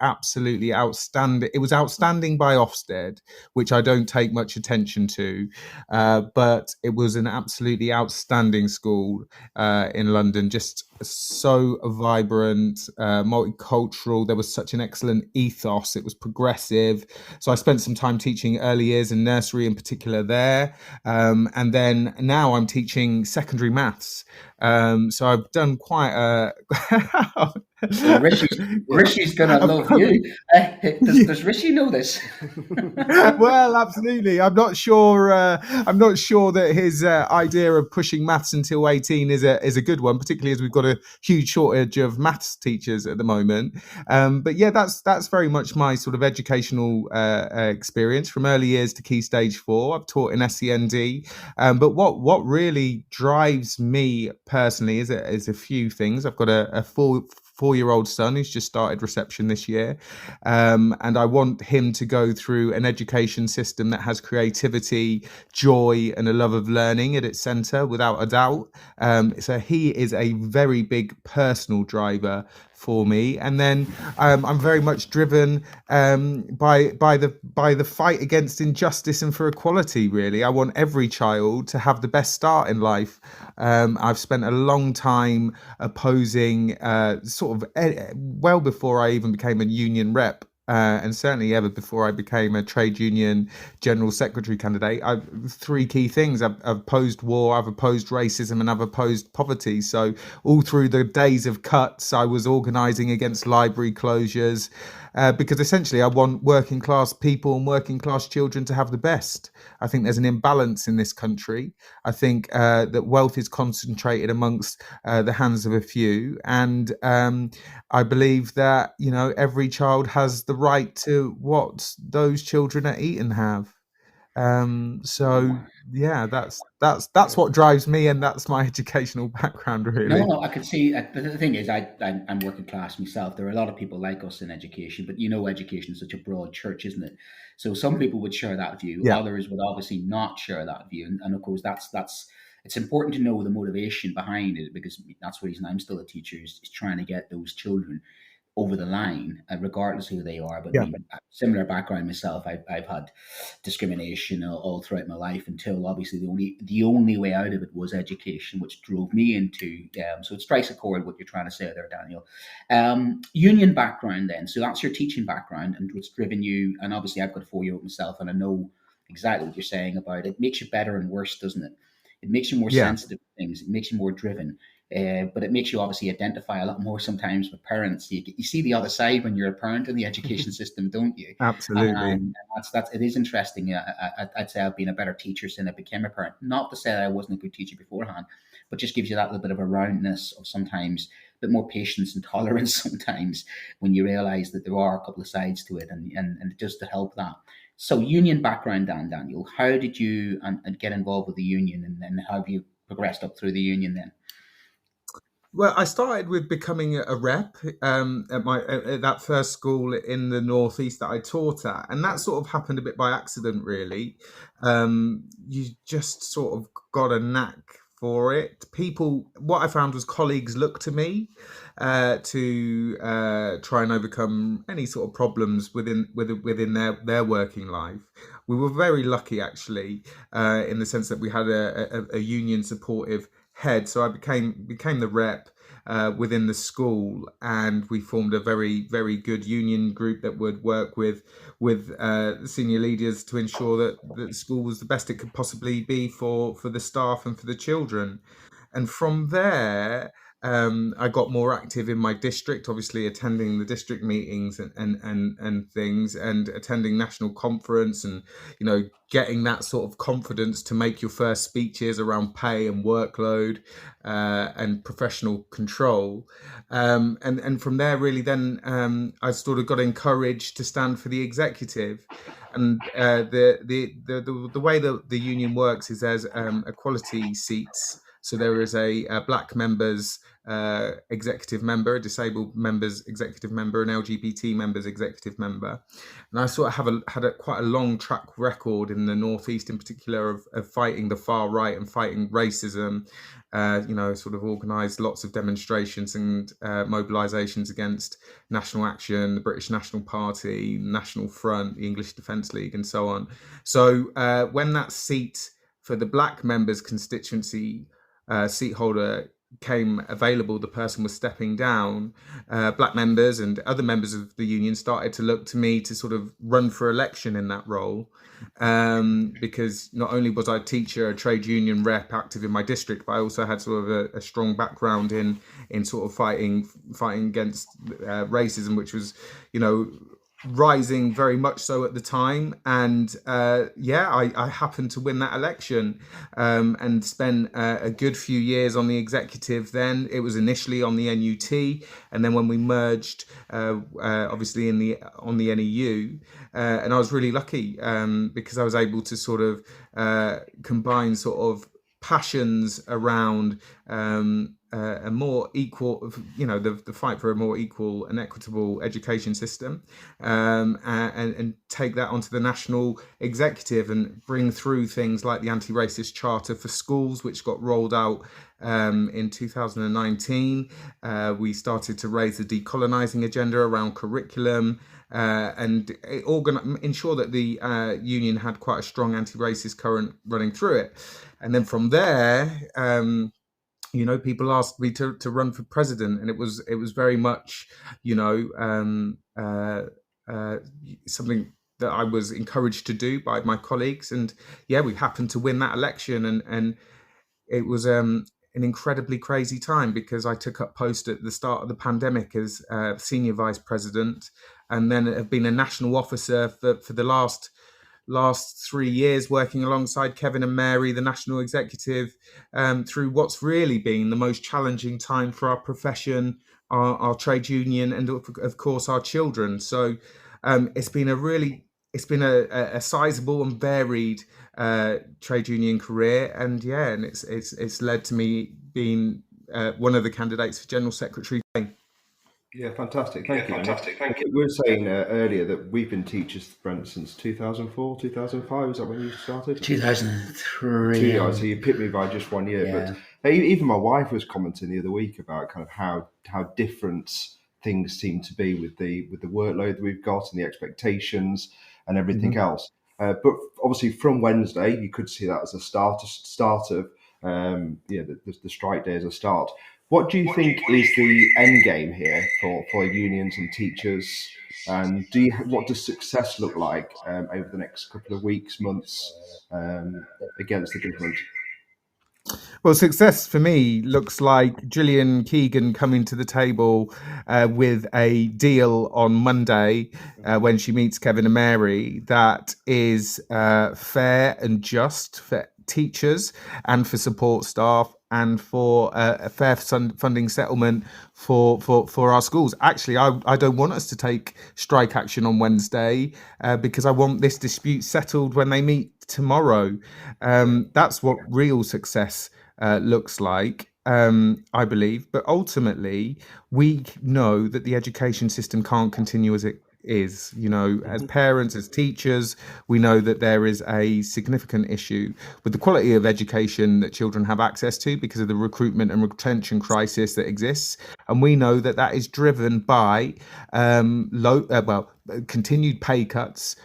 was outstanding by Ofsted, which I don't take much attention to, but it was an absolutely outstanding school in London. Just so vibrant, multicultural. There was such an excellent ethos. It was progressive. So I spent some time teaching early years and nursery in particular there. And then now I'm teaching secondary maths. So I've done quite a... Rishi's gonna love you. Does Rishi know this? Well, absolutely. I'm not sure that his idea of pushing maths until 18 is a good one, particularly as we've got a huge shortage of maths teachers at the moment. But yeah, that's very much my sort of educational experience from early years to Key Stage 4. I've taught in SEND, but what really drives me personally is a few things. I've got a four-year-old son who's just started reception this year, and I want him to go through an education system that has creativity, joy, and a love of learning at its centre, without a doubt. So he is a very big personal driver for me. And then I'm very much driven by the fight against injustice and for equality, really. I want every child to have the best start in life. I've spent a long time opposing well before I even became a union rep, and certainly ever before I became a trade union general secretary candidate. Three key things: I've opposed war, I've opposed racism, and I've opposed poverty. So all through the days of cuts, I was organising against library closures, because essentially I want working class people and working class children to have the best. I think there's an imbalance in this country. I think that wealth is concentrated amongst the hands of a few, and I believe that every child has the right to what those children at Eton have. So yeah, that's what drives me, and that's my educational background, really. No, I can see. The thing is, I'm working class myself. There are a lot of people like us in education, but education is such a broad church, isn't it? So some people would share that view, others would obviously not share that view, and of course that's it's important to know the motivation behind it, because that's the reason I'm still a teacher, is trying to get those children over the line, regardless of who they are. But similar background myself. I've had discrimination all throughout my life, until obviously the only way out of it was education, which drove me into. So it strikes a chord what you're trying to say there, Daniel. Union background, then. So that's your teaching background, and what's driven you. And obviously, I've got a 4-year-old myself, and I know exactly what you're saying about it. It makes you better and worse, doesn't it? It makes you more sensitive to things. It makes you more driven. But it makes you obviously identify a lot more sometimes with parents. You see the other side when you're a parent in the education system, don't you? Absolutely. And that's it is interesting. I'd say I've been a better teacher since I became a parent. Not to say that I wasn't a good teacher beforehand, but just gives you that little bit of a roundness of sometimes a bit more patience and tolerance sometimes, when you realise that there are a couple of sides to it, and just to help that. So union background, Daniel, how did you get involved with the union, and then how have you progressed up through the union then? Well, I started with becoming a rep at that first school in the northeast that I taught at, and that sort of happened a bit by accident, really. You just sort of got a knack for it. What I found was colleagues looked to me to try and overcome any sort of problems within their working life. We were very lucky, actually, in the sense that we had a union supportive head. So I became the rep within the school, and we formed a very, very good union group that would work with senior leaders to ensure that the school was the best it could possibly be for the staff and for the children. And from there, I got more active in my district, obviously attending the district meetings and things, and attending national conference, and getting that sort of confidence to make your first speeches around pay and workload and professional control. And from there, really, then I sort of got encouraged to stand for the executive. And the way that the union works is there's equality seats. So there is a black members executive member, a disabled members executive member, an LGBT members executive member. And I sort of had quite a long track record in the Northeast, in particular, of fighting the far right and fighting racism. Sort of organised lots of demonstrations and mobilisations against National Action, the British National Party, National Front, the English Defence League, and so on. So when that seat for the black members constituency seat holder came available, the person was stepping down, black members and other members of the union started to look to me to sort of run for election in that role, because not only was I a teacher, a trade union rep active in my district, but I also had sort of a strong background in sort of fighting against racism, which was, rising very much so at the time. And I happened to win that election and spent a good few years on the executive. Then it was initially on the NUT, and then when we merged, obviously on the NEU, and I was really lucky because I was able to sort of combine sort of passions around a more equal, the fight for a more equal and equitable education system, and take that onto the national executive and bring through things like the anti-racist charter for schools, which got rolled out in 2019. We started to raise the decolonising agenda around curriculum, and ensure that the union had quite a strong anti-racist current running through it. And then from there, people asked me to run for president, and it was very much, something that I was encouraged to do by my colleagues. And we happened to win that election, and it was an incredibly crazy time, because I took up post at the start of the pandemic as senior vice president, and then have been a national officer for the last 3 years, working alongside Kevin and Mary, the national executive, through what's really been the most challenging time for our profession, our trade union, and of course our children. So it's been a sizable and varied trade union career, and it's led to me being one of the candidates for General Secretary. Yeah, fantastic. Thank you. We were saying earlier that we've been teachers, Brent, since 2004, 2005. Is that when you started? 2003. 2 years. So you picked me by just 1 year. Yeah. But even my wife was commenting the other week about kind of how different things seem to be with the workload that we've got and the expectations and everything else. But obviously from Wednesday, you could see that as a start of the strike day as a start. What do you think is the end game here for unions and teachers? And what does success look like over the next couple of weeks, months against the government? Well, success for me looks like Gillian Keegan coming to the table with a deal on Monday when she meets Kevin and Mary that is fair and just for teachers and for support staff, and for a fair funding settlement for our schools. Actually, I don't want us to take strike action on Wednesday because I want this dispute settled when they meet tomorrow. That's what real success looks like, I believe. But ultimately, we know that the education system can't continue as is. As parents, as teachers, we know that there is a significant issue with the quality of education that children have access to because of the recruitment and retention crisis that exists. And we know that that is driven by continued pay cuts,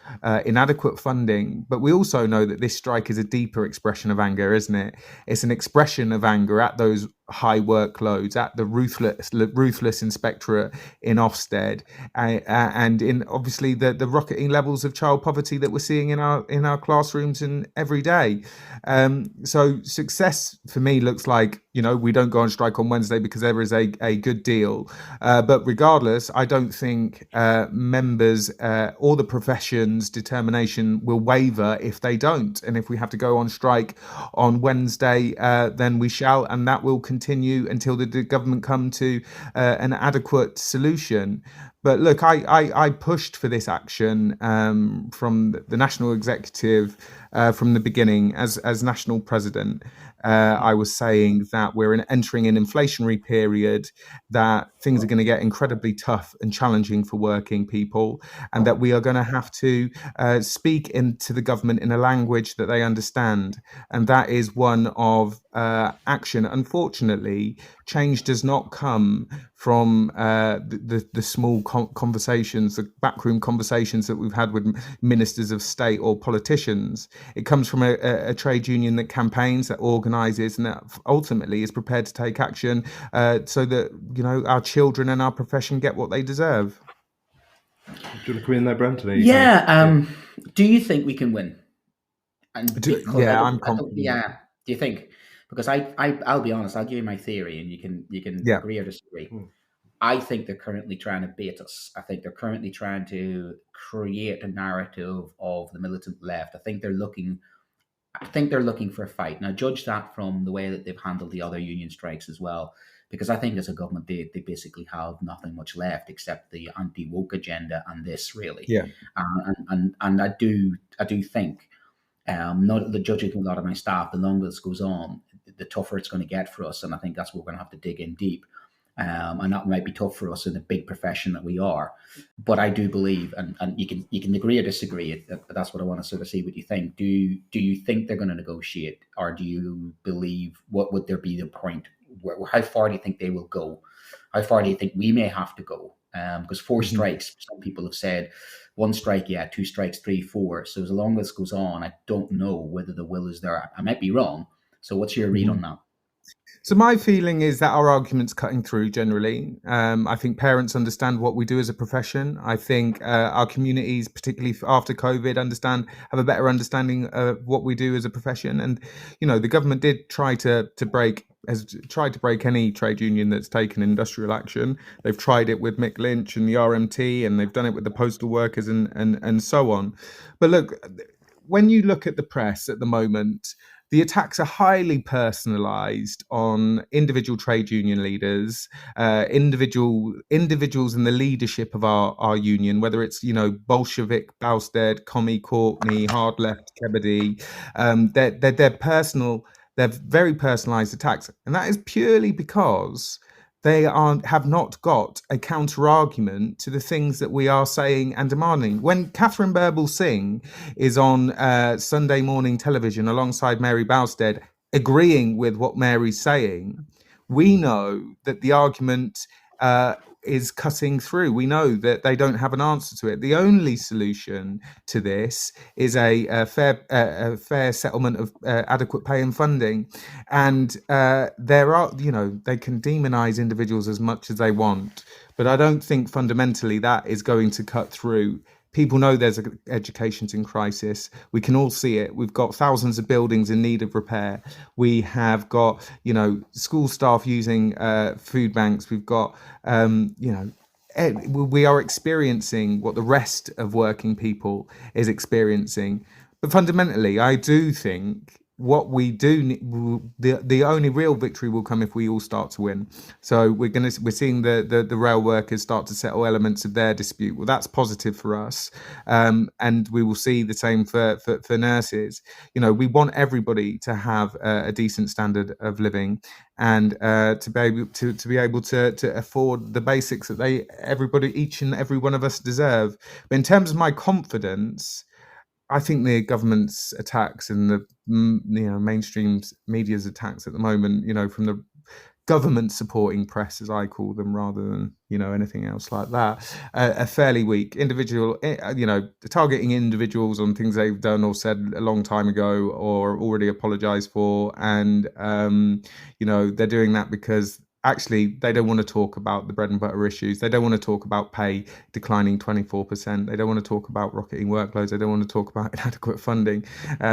inadequate funding. But we also know that this strike is a deeper expression of anger, isn't it? It's an expression of anger at those high workloads, at the ruthless inspectorate in Ofsted, and in obviously the rocketing levels of child poverty that we're seeing in our classrooms and every day. So success for me looks like, we don't go on strike on Wednesday because there is a good deal. But regardless, I don't think members or the profession's determination will waver if they don't. And if we have to go on strike on Wednesday, then we shall, and that will continue until the government come to an adequate solution. But look, I pushed for this action from the national executive from the beginning as national president. I was saying that we're entering an inflationary period, that things are going to get incredibly tough and challenging for working people, and that we are going to have to speak into the government in a language that they understand. And that is one of action. Unfortunately, change does not come from the small conversations, the backroom conversations that we've had with ministers of state or politicians. It comes from a trade union that campaigns, that organises, and that ultimately is prepared to take action so that our children and our profession get what they deserve. Do you want to come in there, Brent? Do you think we can win? I'm confident. Do you think? Because I'll be honest. I'll give you my theory, and you can agree or disagree. I think they're currently trying to bait us. I think they're currently trying to create a narrative of the militant left. I think they're looking for a fight. Now, judge that from the way that they've handled the other union strikes as well, because I think as a government they basically have nothing much left except the anti-woke agenda and this, really. Yeah. And I do think, not the judging a lot of my staff, the longer this goes on, the tougher it's going to get for us, and I think that's where we're going to have to dig in deep. And that might be tough for us in the big profession that we are. But I do believe, and you can agree or disagree, that's what I want to sort of see what you think. Do you think they're going to negotiate, or do you believe, what would there be the point? How far do you think they will go? How far do you think we may have to go? Because 4 strikes, some people have said, 1 strike, 2 strikes, 3, 4. So as long as this goes on, I don't know whether the will is there. I might be wrong. So what's your read on that? So my feeling is that our argument's cutting through generally. I think parents understand what we do as a profession. I think our communities, particularly after COVID, have a better understanding of what we do as a profession. And, the government did try to break any trade union that's taken industrial action. They've tried it with Mick Lynch and the RMT, and they've done it with the postal workers and so on. But look, when you look at the press at the moment, the attacks are highly personalised on individual trade union leaders, individuals in the leadership of our union, whether it's, Bolshevik, Bousted, Commie, Courtney, Hard Left, Kebede. They're personal, they're very personalised attacks. And that is purely because they have not got a counter-argument to the things that we are saying and demanding. When Catherine Birbal-Singh is on Sunday morning television alongside Mary Bousted, agreeing with what Mary's saying, we know that the argument is cutting through. We know that they don't have an answer to it. The only solution to this is a fair settlement of adequate pay and funding. And there are, they can demonize individuals as much as they want, but I don't think fundamentally that is going to cut through. People know there's education's in crisis. We can all see it. We've got thousands of buildings in need of repair. We have got, school staff using food banks. We've got, we are experiencing what the rest of working people is experiencing. But fundamentally, I do think what we do, the only real victory will come if we all start to win. So we're seeing the rail workers start to settle elements of their dispute. Well, that's positive for us, and we will see the same for nurses. You know, we want everybody to have a decent standard of living, and to be able to afford the basics that each and every one of us deserve. But in terms of my confidence, I think the government's attacks and the mainstream media's attacks at the moment, from the government supporting press, as I call them, rather than anything else like that, are fairly weak. Targeting individuals on things they've done or said a long time ago or already apologised for, and they're doing that because actually they don't want to talk about the bread and butter issues. They don't want to talk about pay declining 24%. They don't want to talk about rocketing workloads. They don't want to talk about inadequate funding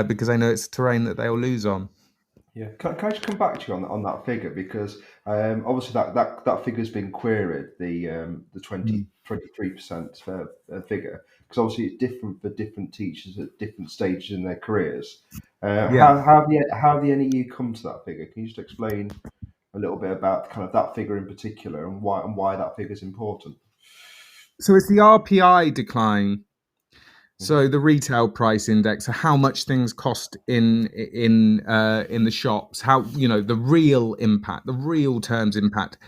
because they know it's terrain that they'll lose on. Yeah, can I just come back to you on that figure, because obviously that figure's been queried, the 23% figure, because obviously it's different for different teachers at different stages in their careers. How have the NEU come to that figure? Can you just explain a little bit about kind of that figure in particular and why that figure is important? So it's the RPI decline. So the retail price index, how much things cost in the shops, how the real impact, the real terms impact,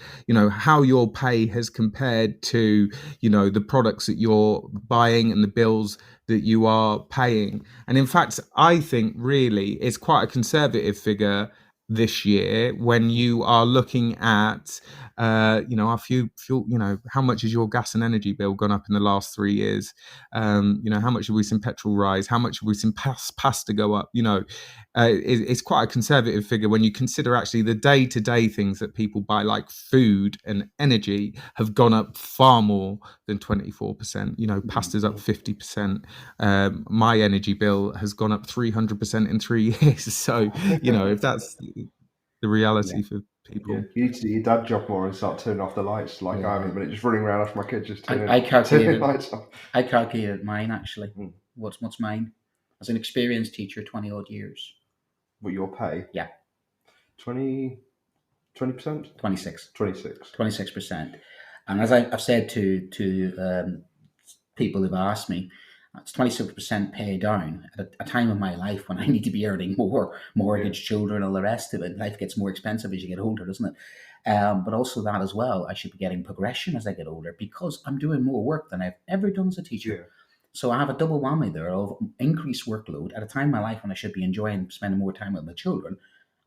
how your pay has compared to the products that you're buying and the bills that you are paying. And in fact, I think really it's quite a conservative figure this year when you are looking at our fuel, how much has your gas and energy bill gone up in the last 3 years? How much have we seen petrol rise? How much have we seen pasta go up? It's quite a conservative figure when you consider actually the day-to-day things that people buy, like food and energy, have gone up far more than 24%. Pasta's up 50%. My energy bill has gone up 300% in 3 years. So, if that's the reality for people. Yeah. You need to do your dad job more and start turning off the lights I'm in a minute, just running around after my kids, just turning the lights off. I calculated mine, actually. What's mine? As an experienced teacher, 20 odd years. What, your pay? Yeah. 20%? 26. 26%. And as I've said to people who've asked me, it's 26% pay down at a time in my life when I need to be earning more, mortgage, children, all the rest of it. Life gets more expensive as you get older, doesn't it? But also that as well, I should be getting progression as I get older because I'm doing more work than I've ever done as a teacher. Yeah. So I have a double whammy there of increased workload at a time in my life when I should be enjoying spending more time with my children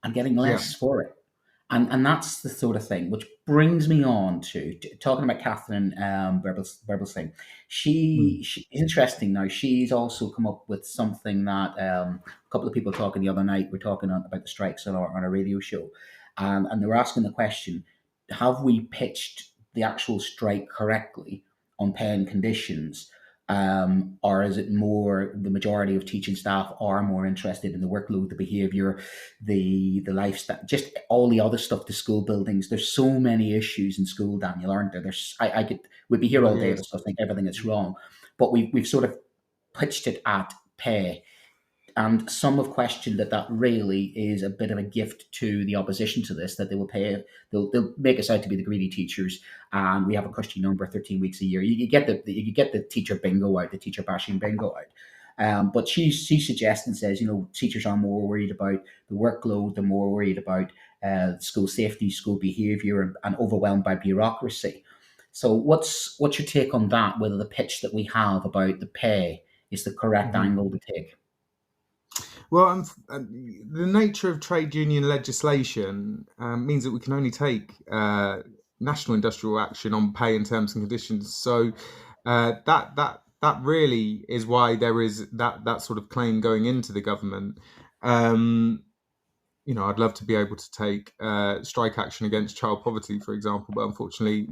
and getting less for it. And that's the sort of thing, which brings me on to talking about Catherine Berbelsing. She's interesting now. She's also come up with something that a couple of people talking the other night were talking about the strikes on a radio show. And they were asking the question, have we pitched the actual strike correctly on pay and conditions? Or is it more the majority of teaching staff are more interested in the workload, the behaviour, the lifestyle, just all the other stuff, the school buildings? There's so many issues in school, Daniel, aren't there? We'd be here all day to think everything that's wrong, but we've sort of pitched it at pay. And some have questioned that really is a bit of a gift to the opposition to this, that they will pay, they'll make us out to be the greedy teachers, and we have a cushy number, 13 weeks a year. You get the teacher bingo out, the teacher bashing bingo out. But she suggests and says, teachers are more worried about the workload, they're more worried about school safety, school behaviour, and overwhelmed by bureaucracy. So what's your take on that, whether the pitch that we have about the pay is the correct angle to take? Well, the nature of trade union legislation means that we can only take national industrial action on pay and terms and conditions. So that really is why there is that sort of claim going into the government. I'd love to be able to take strike action against child poverty, for example, but unfortunately,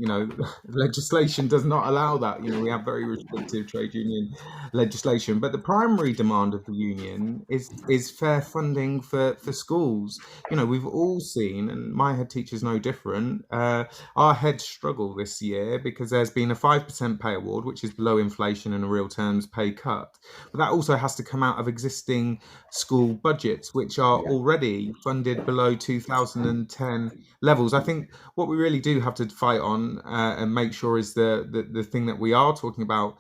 legislation does not allow that. We have very restrictive trade union legislation. But the primary demand of the union is fair funding for schools. We've all seen, and my head teacher is no different. Our heads struggle this year because there's been a 5% pay award, which is below inflation and in real terms pay cut. But that also has to come out of existing school budgets, which are already funded below 2010 levels. I think what we really do have to fight on and make sure is the thing that we are talking about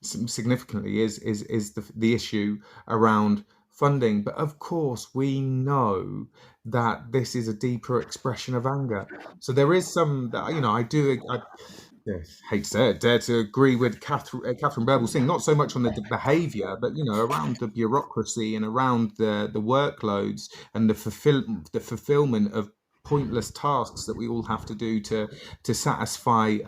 significantly is the issue around funding. But of course, we know that this is a deeper expression of anger. So there is some that I hate to say it, dare to agree with Catherine Berbel-Singh, not so much on the behaviour, but around the bureaucracy and around the workloads and the fulfilment of pointless tasks that we all have to do to satisfy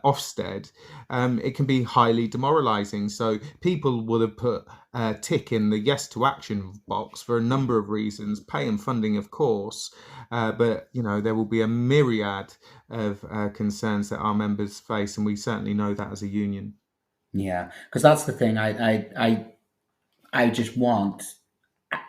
Ofsted. It can be highly demoralising. So people will have put a tick in the yes to action box for a number of reasons, pay and funding, of course. But there will be a myriad of concerns that our members face, and we certainly know that as a union. Yeah, because that's the thing. I just want.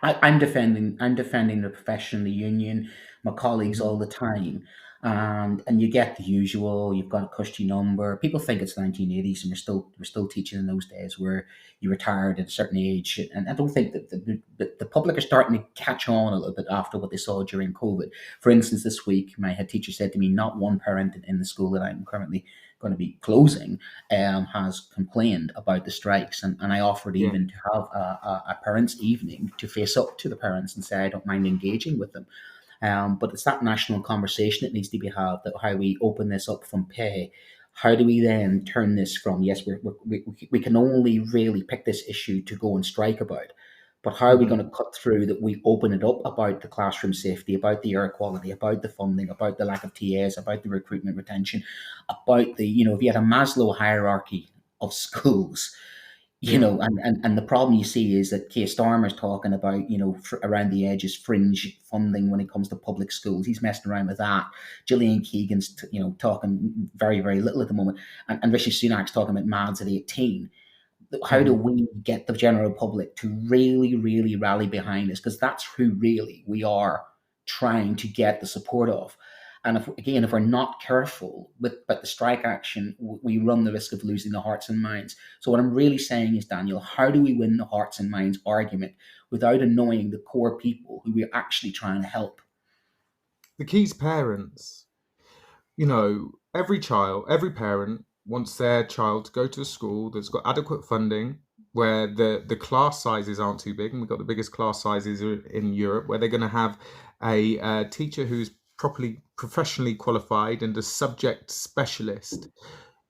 I'm defending the profession, the union, my colleagues all the time, and you get the usual. You've got a cushy number. People think it's 1980s, and we're still teaching in those days where you retired at a certain age. And I don't think that the public are starting to catch on a little bit after what they saw during COVID. For instance, this week my head teacher said to me, not one parent in the school that I'm currently going to be closing has complained about the strikes, and I offered even to have a parents' evening to face up to the parents and say I don't mind engaging with them. But it's that national conversation that needs to be had, that how we open this up from pay. How do we then turn this from, yes, we can only really pick this issue to go and strike about, but how are we going to cut through that? We open it up about the classroom safety, about the air quality, about the funding, about the lack of TAs, about the recruitment retention, about the, if you had a Maslow hierarchy of schools, and the problem you see is that Keir Starmer's talking about, around the edges, fringe funding when it comes to public schools. He's messing around with that. Gillian Keegan's, talking very, very little at the moment. And Rishi Sunak's talking about MADs at 18. How do we get the general public to really, really rally behind us? Because that's who really we are trying to get the support of. And if we're not careful with the strike action, we run the risk of losing the hearts and minds. So what I'm really saying is, Daniel, how do we win the hearts and minds argument without annoying the core people who we're actually trying to help? The key's parents. Every parent wants their child to go to a school that's got adequate funding, where the class sizes aren't too big, and we've got the biggest class sizes in Europe, where they're going to have a teacher who's professionally qualified and a subject specialist.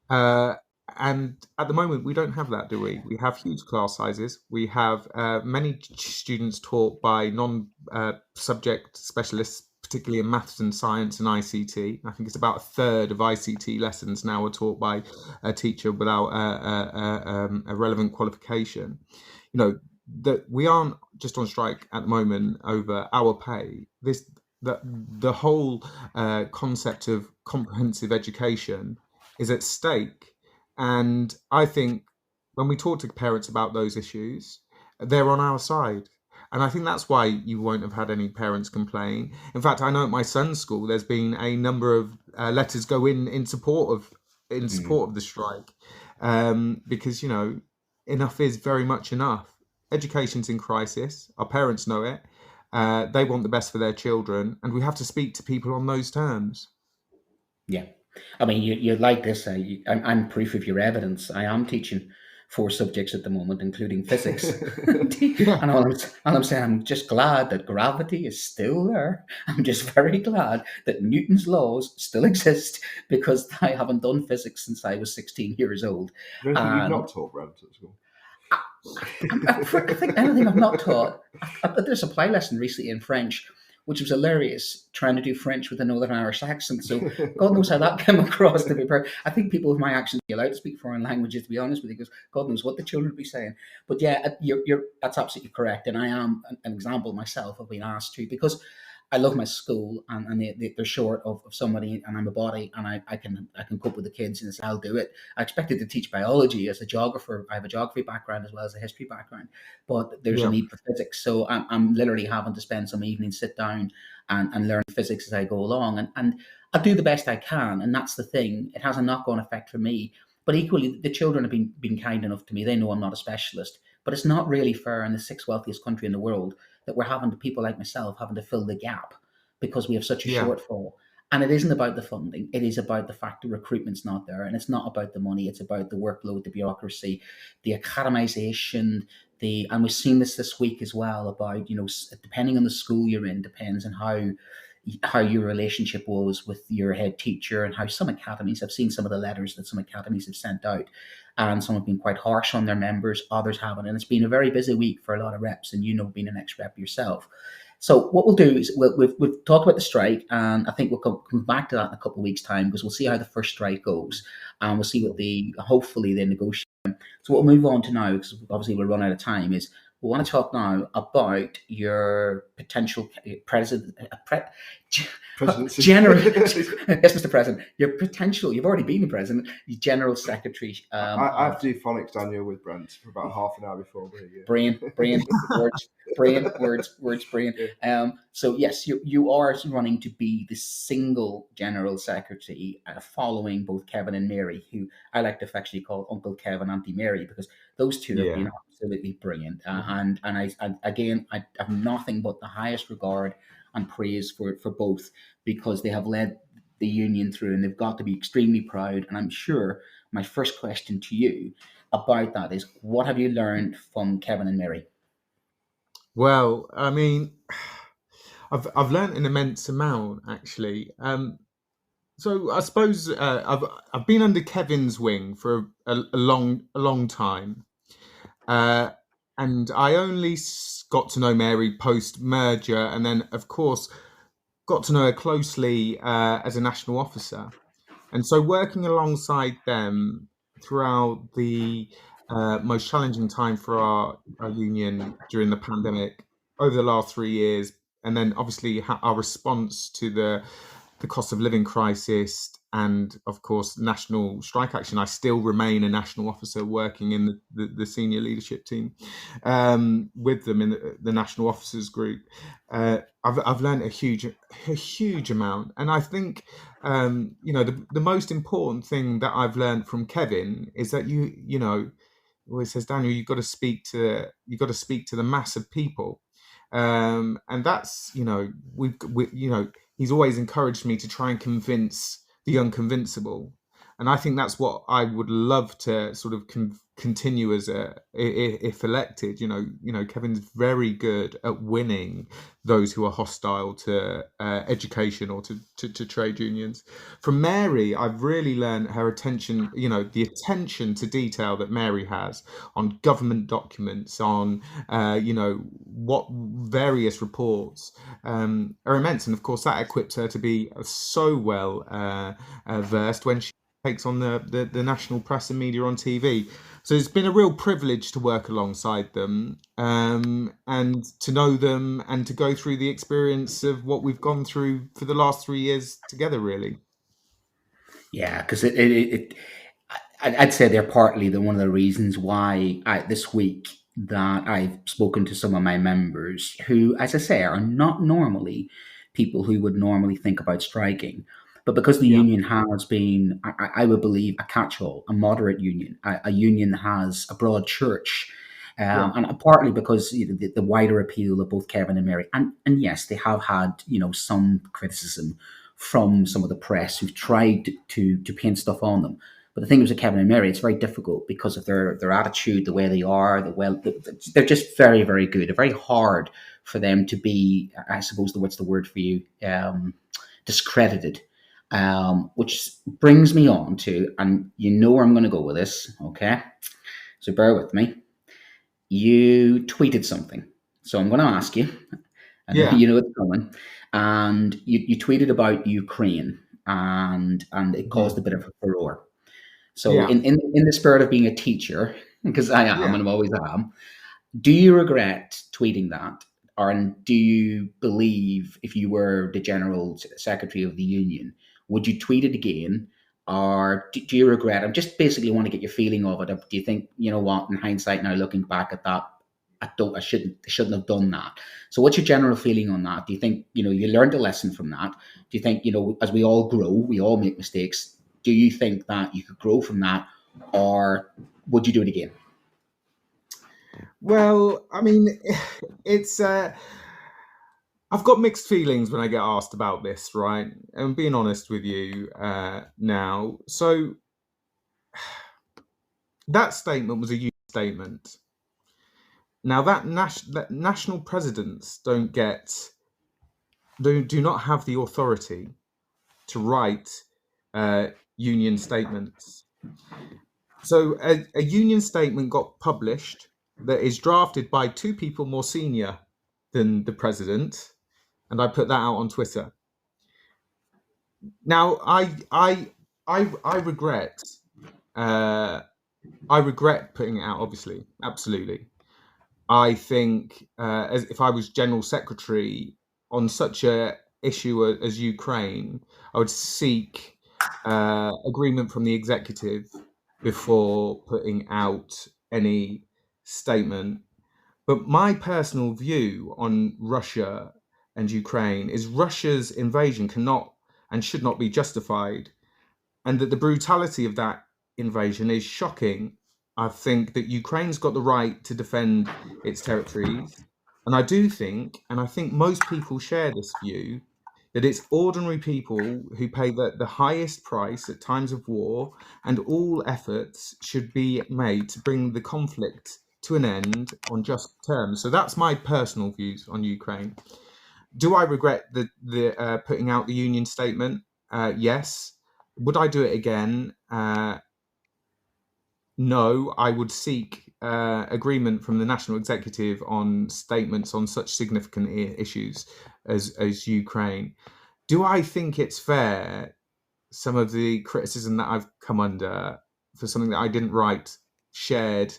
And at the moment, we don't have that, do we? We have huge class sizes. We have many students taught by non-subject specialists, particularly in maths and science and ICT. I think it's about a third of ICT lessons now are taught by a teacher without a relevant qualification. That we aren't just on strike at the moment over our pay. The whole concept of comprehensive education is at stake. And I think when we talk to parents about those issues, they're on our side. And I think that's why you won't have had any parents complain. In fact, I know at my son's school, there's been a number of letters go in support of the strike, because enough is very much enough. Education's in crisis. Our parents know it. They want the best for their children, and we have to speak to people on those terms. Yeah. I mean, you'd like this. I'm proof of your evidence. I am teaching 4 subjects at the moment, including physics. And all I'm saying, I'm just glad that gravity is still there. I'm just very glad that Newton's laws still exist, because I haven't done physics since I was 16 years old. You've not taught Brent at school? I think anything I've not taught. I did a supply lesson recently in French which was hilarious, trying to do French with a Northern Irish accent. So God knows how that came across. To be fair, I think people with my accent are allowed to speak foreign languages, to be honest with you, because God knows what the children would be saying. But yeah, that's absolutely correct. And I am an example myself of being asked to, because I love my school, and they're short of somebody, and I'm a body, and I can cope with the kids, and I'll do it. I expected to teach biology as a geographer. I have a geography background as well as a history background, but there's a need for physics. So I'm literally having to spend some evenings, sit down and learn physics as I go along. And I do the best I can. And that's the thing. It has a knock-on effect for me. But equally, the children have been kind enough to me. They know I'm not a specialist. But it's not really fair in the sixth wealthiest country in the world that we're having to, people like myself, having to fill the gap because we have such a shortfall. And it isn't about the funding. It is about the fact that recruitment's not there. And it's not about the money. It's about the workload, the bureaucracy, the academization, and we've seen this week as well about, depending on the school you're in, depends on how your relationship was with your head teacher, and how some academies, I've seen some of the letters that some academies have sent out, and some have been quite harsh on their members, others haven't. And it's been a very busy week for a lot of reps, and being an ex-rep yourself. So what we'll do is we've talked about the strike, and I think we'll come back to that in a couple of weeks' time, because we'll see how the first strike goes, and we'll see what hopefully they negotiate. So what we'll move on to now, because obviously we'll run out of time, is we want to talk now about your potential presidency. Yes, Mr. President, you've already been the president, your general secretary. I have to do phonics, Daniel, with Brent for about half an hour before we. Brilliant, words, brilliant. So yes, you are running to be the single general secretary, following both Kevin and Mary, who I like to affectionately call Uncle Kevin, Auntie Mary, because those two have been absolutely brilliant. And I have nothing but the highest regard and praise for both, because they have led the union through, and they've got to be extremely proud. And I'm sure my first question to you about that is, what have you learned from Kevin and Mary? Well, I mean, I've learned an immense amount, actually. So I suppose I've been under Kevin's wing for a long time, and I only got to know Mary post merger, and then of course got to know her closely as a national officer, and so working alongside them throughout the most challenging time for our union during the pandemic over the last 3 years, and then obviously our response to the cost of living crisis, and of course national strike action. I still remain a national officer working in the senior leadership team with them in the national officers group. I've learned a huge amount, and I think the most important thing that I've learned from Kevin is that you always says, Daniel, you've got to speak to the mass of people, and that's he's always encouraged me to try and convince the unconvincible. And I think that's what I would love to sort of continue as if elected. Kevin's very good at winning those who are hostile to education or to trade unions. From Mary, I've really learned her attention, the attention to detail that Mary has on government documents, on, what various reports are immense. And of course, that equips her to be so well versed when she takes on the national press and media on TV. So it's been a real privilege to work alongside them, and to know them, and to go through the experience of what we've gone through for the last 3 years together, really. Yeah, because I'd say they're partly one of the reasons why this week that I've spoken to some of my members who, as I say, are not normally people who would normally think about striking. But because the union has been, I would believe, a catch-all, a moderate union, a union that has a broad church, and partly because the wider appeal of both Kevin and Mary, and yes, they have had some criticism from some of the press who've tried to paint stuff on them. But the thing is with Kevin and Mary, it's very difficult because of their attitude, the way they are, they're just very, very good. They're very hard for them to be, I suppose, what's the word for you, discredited. Which brings me on to, and you know where I'm going to go with this, okay? So bear with me. You tweeted something. So I'm going to ask you, and Yeah. you know it's coming. And you tweeted about Ukraine, and it caused a bit of a furore. So Yeah. in the spirit of being a teacher, because I am Yeah. and I always am, do you regret tweeting that? Or do you believe if you were the General Secretary of the Union, would you tweet it again? Or do you regret it? I just basically want to get your feeling of it. Do you think, you know what, in hindsight now looking back at that, I shouldn't have done that. So what's your general feeling on that? Do you think, you know, you learned a lesson from that? Do you think, you know, as we all grow, we all make mistakes. Do you think that you could grow from that, or would you do it again? Well, I mean, it's I've got mixed feelings when I get asked about this, right? And being honest with you now. So that statement was a youth statement. Now that national presidents do not have the authority to write union statements. So a union statement got published that is drafted by two people more senior than the president, and I put that out on Twitter. Now I regret putting it out. Obviously, absolutely. I think as if I was General Secretary on such a issue as Ukraine, I would seek agreement from the executive before putting out any statement. But my personal view on Russia and Ukraine is Russia's invasion cannot and should not be justified, and that the brutality of that invasion is shocking. I think that Ukraine's got the right to defend its territories. And I do think, and I think most people share this view, that it's ordinary people who pay the highest price at times of war, and all efforts should be made to bring the conflict to an end on just terms. So that's my personal views on Ukraine. Do I regret the putting out the union statement? Yes. Would I do it again? No. I would seek agreement from the national executive on statements on such significant issues as Ukraine. Do I think it's fair, some of the criticism that I've come under for something that I didn't write, shared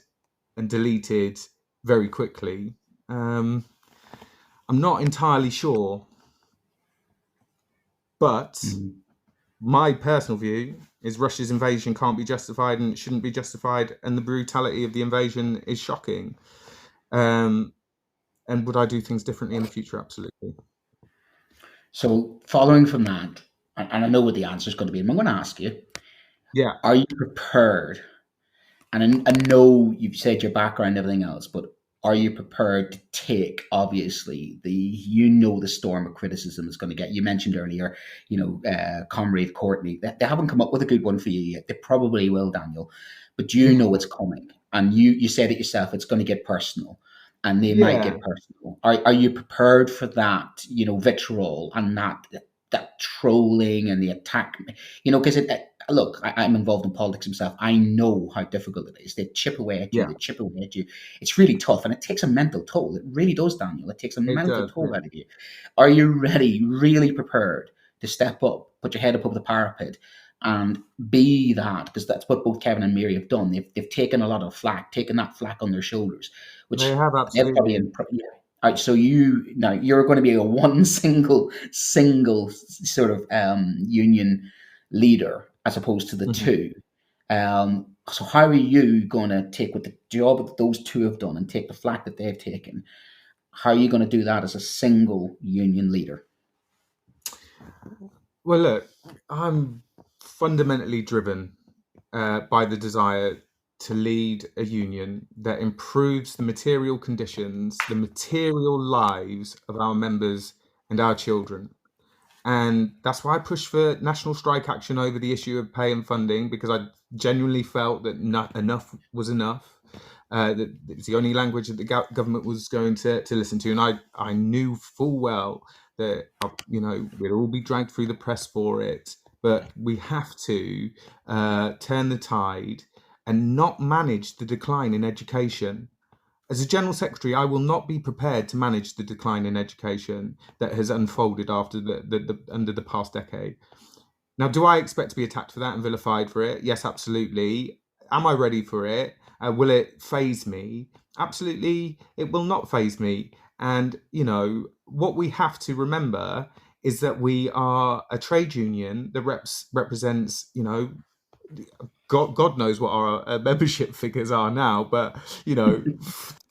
and deleted very quickly? I'm not entirely sure. But my personal view is Russia's invasion can't be justified and it shouldn't be justified, and the brutality of the invasion is shocking. And would I do things differently in the future? Absolutely. So following from that, and I know what the answer is going to be, and I'm going to ask you, are you prepared? And I know you've said your background and everything else, but are you prepared to take, obviously, the storm of criticism is going to get? You mentioned earlier, Comrade Courtney, they haven't come up with a good one for you yet. They probably will, Daniel, but you know it's coming. And you said it yourself, it's going to get personal, and they might get personal. Are you prepared for that, vitriol and that trolling and the attack? Because look, I'm involved in politics myself. I know how difficult it is. They chip away at you. They chip away at you. It's really tough, and it takes a mental toll. It really does, Daniel. It takes a mental toll out of you. Are you ready, really prepared to step up, put your head above the parapet, and be that? Because that's what both Kevin and Mary have done. They've taken a lot of flack, taken that flack on their shoulders, which they have absolutely. All right, so you're going to be a one single sort of union leader as opposed to the two. So how are you going to take what the job that those two have done and take the flack that they've taken? How are you going to do that as a single union leader? Well, look, I'm fundamentally driven by the desire to lead a union that improves the material conditions, the material lives of our members and our children. And that's why I pushed for national strike action over the issue of pay and funding, because I genuinely felt that enough was enough. That it's the only language that the government was going to listen to. And I knew full well that, we'd all be dragged through the press for it. But we have to turn the tide and not manage the decline in education. as a General Secretary, I will not be prepared to manage the decline in education that has unfolded after under the past decade. Now, do I expect to be attacked for that and vilified for it? Yes, absolutely. Am I ready for it? Will it faze me? Absolutely, it will not faze me. And, what we have to remember is that we are a trade union that represents, God knows what our membership figures are now, but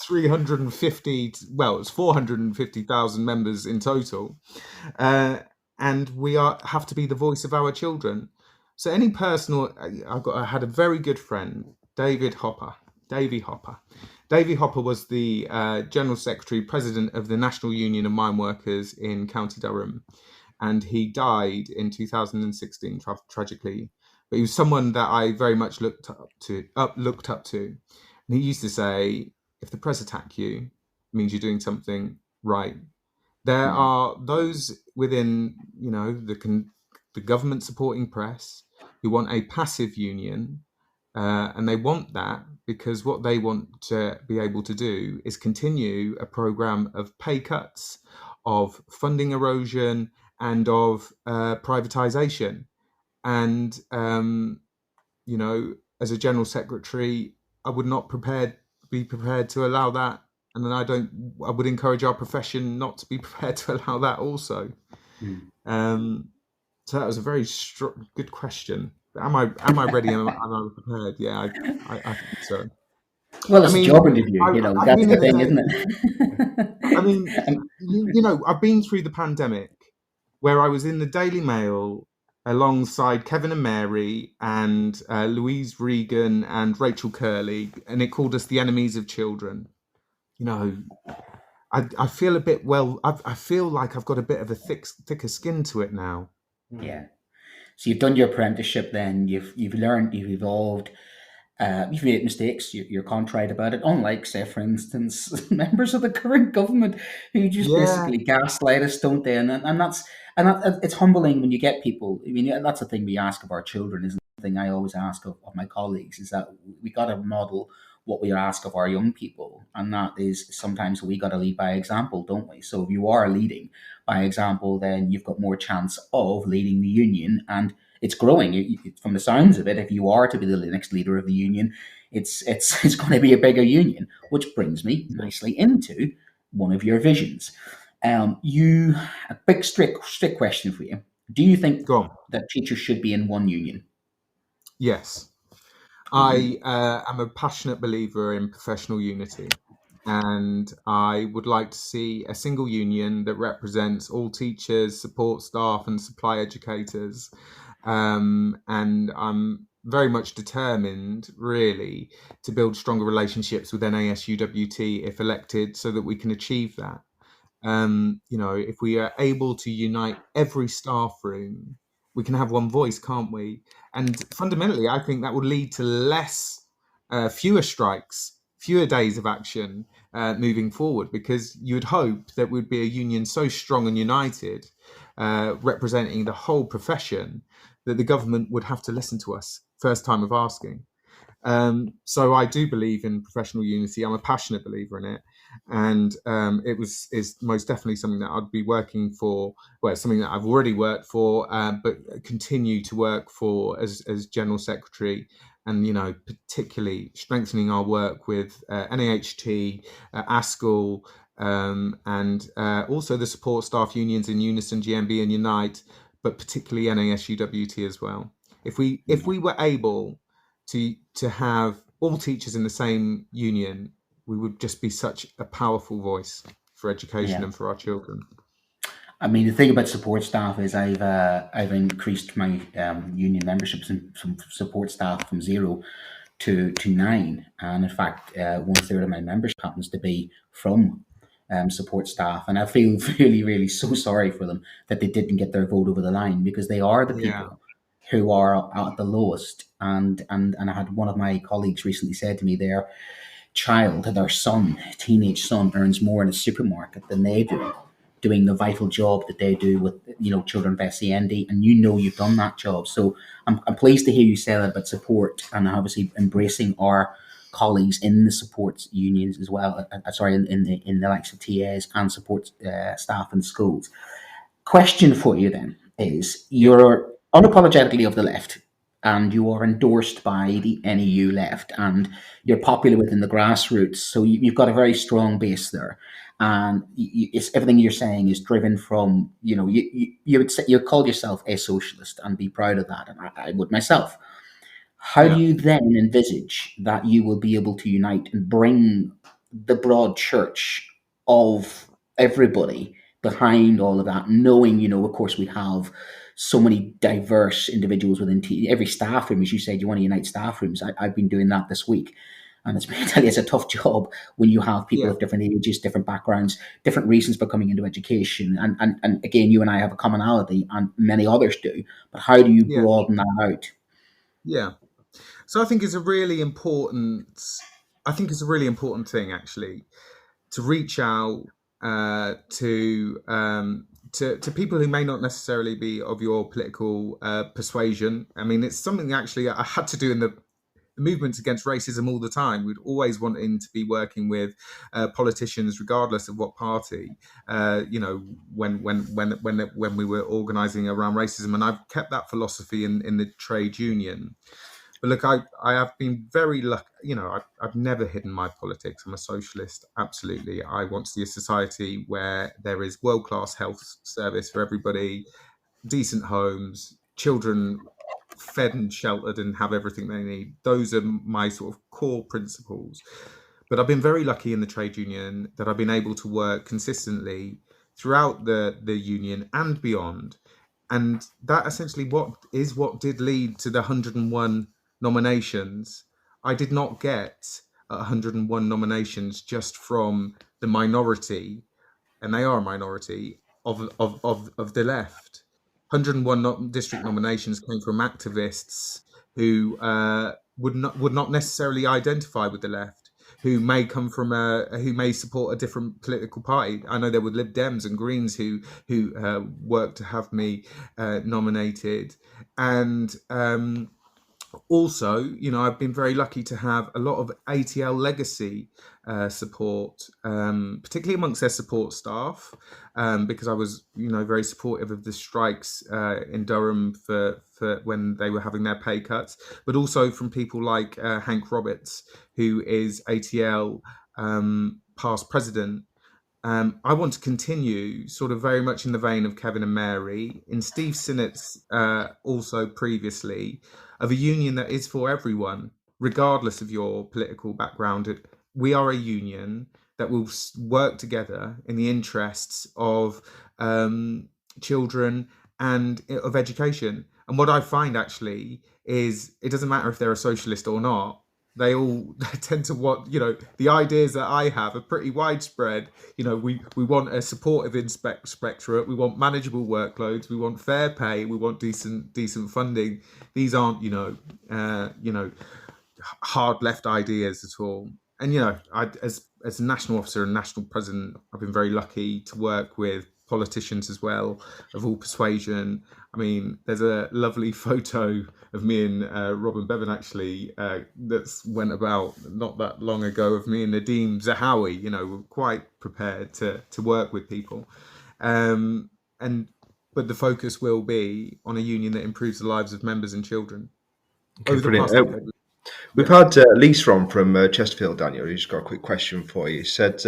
350, well, it's 450,000 members in total, and we have to be the voice of our children. So any personal, I had a very good friend, Davy Hopper. Davy Hopper was the General Secretary, President of the National Union of Mine Workers in County Durham, and he died in 2016 tragically. But he was someone that I very much looked up to. And he used to say, if the press attack you, it means you're doing something right. There are those within, the government supporting press who want a passive union, and they want that because what they want to be able to do is continue a program of pay cuts, of funding erosion, and of privatization. And, as a General Secretary, I would not be prepared to allow that. And then I would encourage our profession not to be prepared to allow that also. So that was a very good question. Am I ready? Am I prepared? Yeah, I think so. Well, it's a job interview, that's the thing, isn't it? I've been through the pandemic where I was in the Daily Mail alongside Kevin and Mary and Louise Regan and Rachel Curley, and it called us the enemies of children. I feel a bit, I feel like I've got a bit of a thicker skin to it now. Yeah. So you've done your apprenticeship then, you've learned, you've evolved, you've made mistakes, you're contrite about it, unlike, say, for instance, members of the current government who just basically gaslight us, don't they? And it's humbling when you get people. I mean, that's the thing we ask of our children, isn't the thing I always ask of my colleagues, is that we got to model what we ask of our young people. And that is sometimes we got to lead by example, don't we? So if you are leading by example, then you've got more chance of leading the union, and it's growing. From the sounds of it, if you are to be the next leader of the union, it's going to be a bigger union, which brings me nicely into one of your visions. A big strict question for you. Do you think that teachers should be in one union? Yes. I am a passionate believer in professional unity, and I would like to see a single union that represents all teachers, support staff, and supply educators. And I'm very much determined, really, to build stronger relationships with NASUWT if elected, so that we can achieve that. If we are able to unite every staff room, we can have one voice, can't we? And fundamentally, I think that would lead to fewer strikes, fewer days of action moving forward, because you'd hope that we'd be a union so strong and united, representing the whole profession, that the government would have to listen to us first time of asking. So I do believe in professional unity. I'm a passionate believer in it. And is most definitely something that I'd be working for. Well, it's something that I've already worked for, but continue to work for as General Secretary, and particularly strengthening our work with NAHT, ASCL, and also the support staff unions in Unison, GMB, and Unite, but particularly NASUWT as well. If we were able to have all teachers in the same union, we would just be such a powerful voice for education and for our children. I mean, the thing about support staff is I've increased my union memberships from support staff from 0 to 9, and in fact, 1/3 of my membership happens to be from support staff, and I feel really, really so sorry for them that they didn't get their vote over the line, because they are the people who are at the lowest. And I had one of my colleagues recently said to me, their teenage son, earns more in a supermarket than they do, doing the vital job that they do with children with SEND, and you've done that job. So I'm pleased to hear you say that about support, and obviously embracing our colleagues in the support unions as well. In the likes of TAs and support staff in schools. Question for you then is: you're unapologetically of the left, and you are endorsed by the NEU left, and you're popular within the grassroots. So you've got a very strong base there, and it's everything you're saying is driven from you would say you call yourself a socialist and be proud of that, and I would myself. How do Yeah. you then envisage that you will be able to unite and bring the broad church of everybody behind all of that, knowing, of course, we have so many diverse individuals within every staff room? As you said, you want to unite staff rooms. I've been doing that this week. And I tell you, it's a tough job when you have people Yeah. of different ages, different backgrounds, different reasons for coming into education. And again, you and I have a commonality, and many others do. But how do you Yeah. broaden that out? Yeah. So I think it's a really important thing, actually, to reach out to people who may not necessarily be of your political persuasion. I mean, it's something actually I had to do in the movements against racism all the time. We'd always wanting to be working with politicians, regardless of what party. When we were organising around racism, and I've kept that philosophy in the trade union. But look, I have been very lucky. I've never hidden my politics. I'm a socialist, absolutely. I want to see a society where there is world-class health service for everybody, decent homes, children fed and sheltered and have everything they need. Those are my sort of core principles. But I've been very lucky in the trade union that I've been able to work consistently throughout the union and beyond. And that essentially what did lead to the 101 nominations. I did not get 101 nominations just from the minority, and they are a minority of the left. 101 district nominations came from activists who would not necessarily identify with the left, who may come from who may support a different political party. I know there were Lib Dems and Greens who worked to have me nominated, and also, I've been very lucky to have a lot of ATL legacy support, particularly amongst their support staff, because I was, very supportive of the strikes in Durham for when they were having their pay cuts, but also from people like Hank Roberts, who is ATL past president. I want to continue sort of very much in the vein of Kevin and Mary, in Steve Sinnott's also previously, of a union that is for everyone, regardless of your political background. We are a union that will work together in the interests of children and of education. And what I find actually is it doesn't matter if they're a socialist or not. They tend to want, the ideas that I have are pretty widespread. We want a supportive inspectorate. We want manageable workloads. We want fair pay. We want decent funding. These aren't, hard left ideas at all. And, as a national officer and national president, I've been very lucky to work with politicians as well, of all persuasion. I mean, there's a lovely photo of me and Robin Bevan actually that's went about not that long ago of me and Nadeem Zahawi. We're quite prepared to work with people, but the focus will be on a union that improves the lives of members and children. Okay, brilliant. We've had Lisa on from Chesterfield, Daniel, who's got a quick question for you. He said,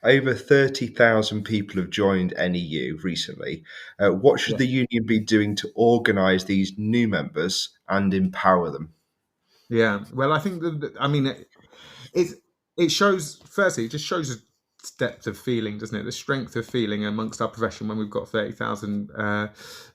over 30,000 people have joined NEU recently. What should the union be doing to organise these new members and empower them? Yeah, well, I think it shows, firstly, it just shows a depth of feeling, doesn't it? The strength of feeling amongst our profession when we've got 30,000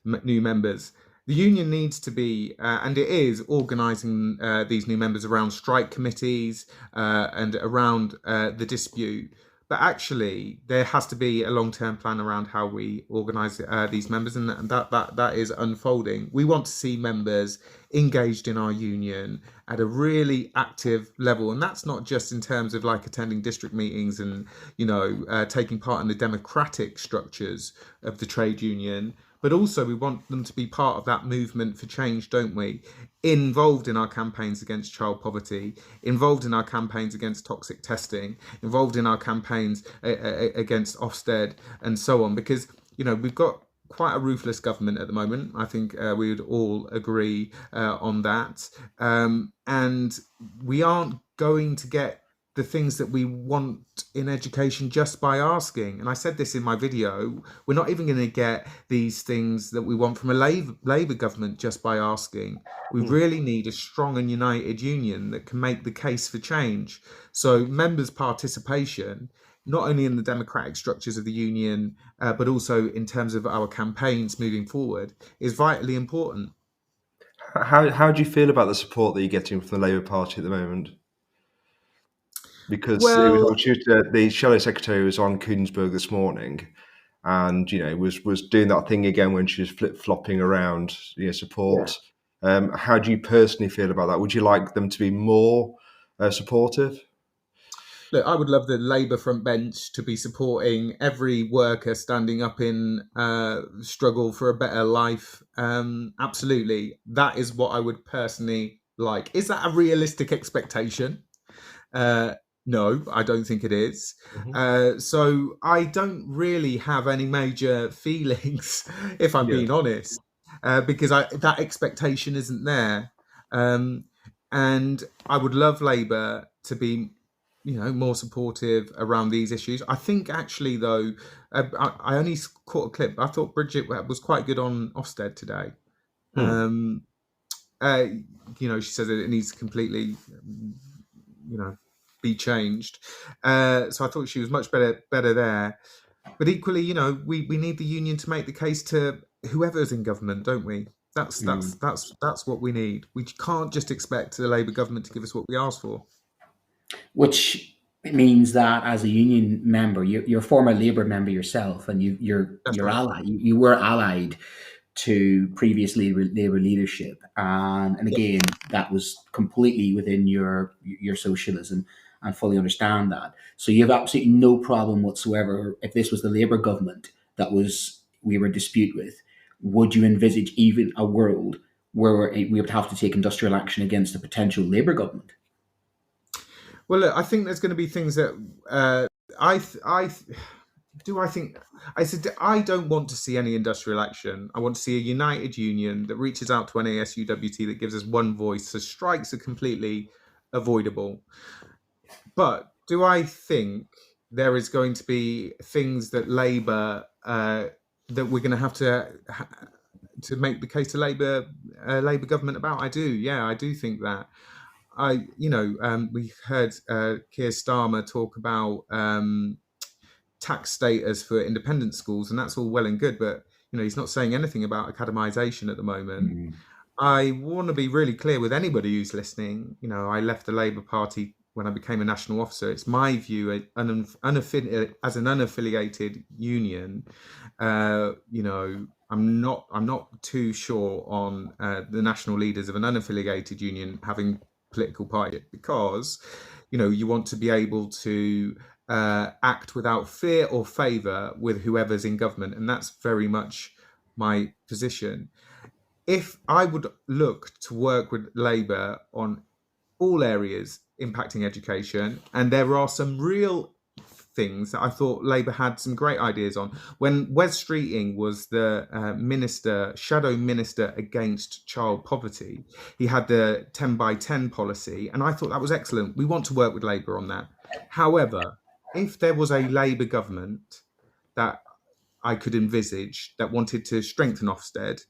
new members. The union needs to be, and it is, organising these new members around strike committees and around the dispute. But actually, there has to be a long-term plan around how we organise these members, and that is unfolding. We want to see members engaged in our union at a really active level, and that's not just in terms of like attending district meetings and taking part in the democratic structures of the trade union, but also we want them to be part of that movement for change, don't we? Involved in our campaigns against child poverty, involved in our campaigns against toxic testing, involved in our campaigns against Ofsted and so on, because we've got quite a ruthless government at the moment. I think we would all agree on that, and we aren't going to get the things that we want in education just by asking. And I said this in my video, we're not even going to get these things that we want from a Labour government just by asking. We really need a strong and united union that can make the case for change. So members' participation, not only in the democratic structures of the union, but also in terms of our campaigns moving forward, is vitally important. How do you feel about the support that you're getting from the Labour Party at the moment? Because the Shadow Secretary was on Koonsberg this morning, and was doing that thing again when she was flip-flopping around support. Yeah. How do you personally feel about that? Would you like them to be more supportive? Look, I would love the Labour front bench to be supporting every worker standing up in struggle for a better life. Absolutely. That is what I would personally like. Is that a realistic expectation? No, I don't think it is. So I don't really have any major feelings, if I'm being honest, because that expectation isn't there. And I would love Labour to be more supportive around these issues. I think actually, though, I only caught a clip. I thought Bridget was quite good on Ofsted today. She says that it needs to completely, be changed. So I thought she was much better there. But equally, we need the union to make the case to whoever's in government, don't we? That's what we need. We can't just expect the Labour government to give us what we ask for. Which means that as a union member, you're a former Labour member yourself, and you're allied. You were allied to previous Labour leadership, and again, that was completely within your socialism, and fully understand that. So you have absolutely no problem whatsoever if this was the Labour government that we were in dispute with. Would you envisage even a world where we would have to take industrial action against a potential Labour government? Well, look, I think there's going to be things that I don't want to see any industrial action. I want to see a united union that reaches out to NASUWT, that gives us one voice. So strikes are completely avoidable. But do I think there is going to be things that Labour that we're going to have to make the case to Labour government about? I do think that. We heard Keir Starmer talk about tax status for independent schools, and that's all well and good, but he's not saying anything about academisation at the moment. I want to be really clear with anybody who's listening. I left the Labour Party when I became a national officer. It's my view, as an unaffiliated union. I'm not too sure on the national leaders of an unaffiliated union having political party, because you want to be able to act without fear or favour with whoever's in government, and that's very much my position. If I would look to work with Labour on all areas impacting education, and there are some real things that I thought Labour had some great ideas on. When Wes Streeting was the shadow minister against child poverty, he had the 10 by 10 policy, and I thought that was excellent. We want to work with Labour on that. However, if there was a Labour government that I could envisage that wanted to strengthen Ofsted,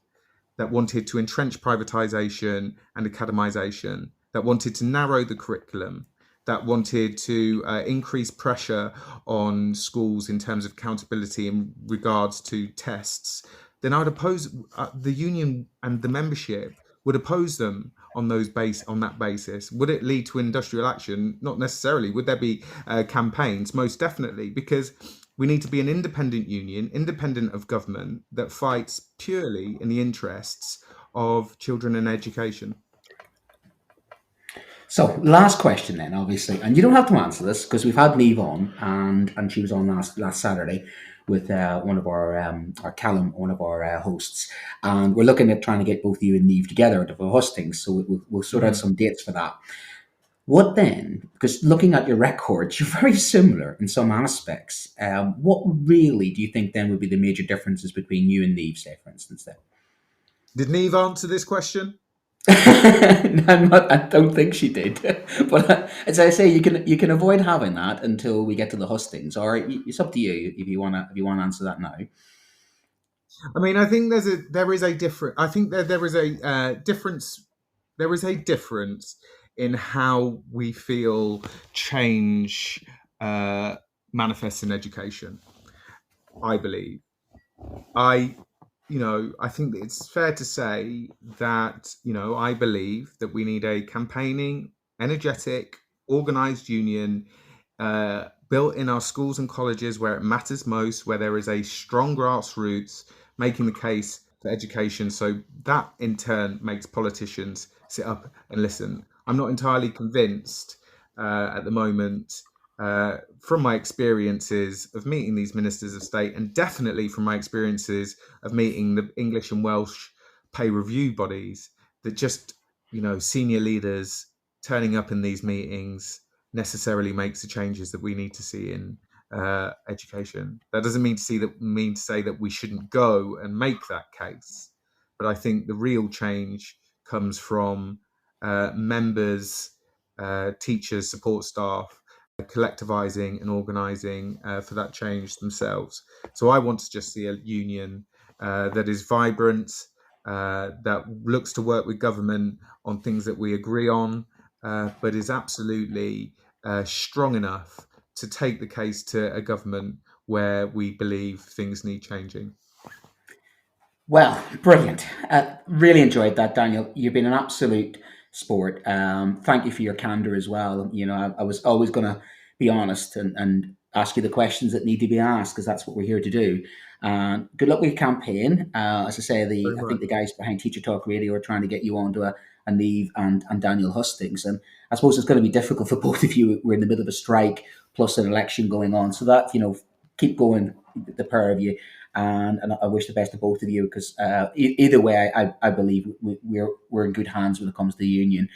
that wanted to entrench privatisation and academisation, that wanted to narrow the curriculum, that wanted to increase pressure on schools in terms of accountability in regards to tests, then I would oppose the union, and the membership would oppose them on that basis. Would it lead to industrial action? Not necessarily. Would there be campaigns? Most definitely, because we need to be an independent union, independent of government, that fights purely in the interests of children and education. So, last question then, obviously, and you don't have to answer this because we've had Neve on, and she was on last Saturday. with one of our Callum, one of our hosts, and we're looking at trying to get both you and Neve together for hostings. So we'll sort out some dates for that. What then? Because looking at your records, you're very similar in some aspects. What really do you think then would be the major differences between you and Neve, say, for instance? Then Did Neve answer this question? I don't think she did. But as I say, you can avoid having that until we get to the hustings. Or it's up to you if you want to answer that now. I mean, I think there is a difference. I think there is a difference. There is a difference in how we feel change manifests in education. I believe. I think that it's fair to say that, I believe that we need a campaigning, energetic, organised union built in our schools and colleges where it matters most, where there is a strong grassroots making the case for education. So that in turn makes politicians sit up and listen. I'm not entirely convinced at the moment from my experiences of meeting these ministers of state, and definitely from my experiences of meeting the English and Welsh pay review bodies, that just, senior leaders turning up in these meetings necessarily makes the changes that we need to see in education. That doesn't mean to say that we shouldn't go and make that case, but I think the real change comes from members, teachers, support staff, collectivizing and organizing for that change themselves. So I want to just see a union that is vibrant, that looks to work with government on things that we agree on, but is absolutely strong enough to take the case to a government where we believe things need changing. Well, brilliant. Really enjoyed that, Daniel. You've been an absolute sport. Thank you for your candor as well. I was always going to be honest and ask you the questions that need to be asked, because that's what we're here to do. Good luck with your campaign. As I say, I think the guys behind Teacher Talk Radio are trying to get you onto a Neve and Daniel hustings. And I suppose it's going to be difficult for both of you. We're in the middle of a strike plus an election going on. So that, keep going, the pair of you. And I wish the best to both of you, because either way, I believe we're in good hands when it comes to the union.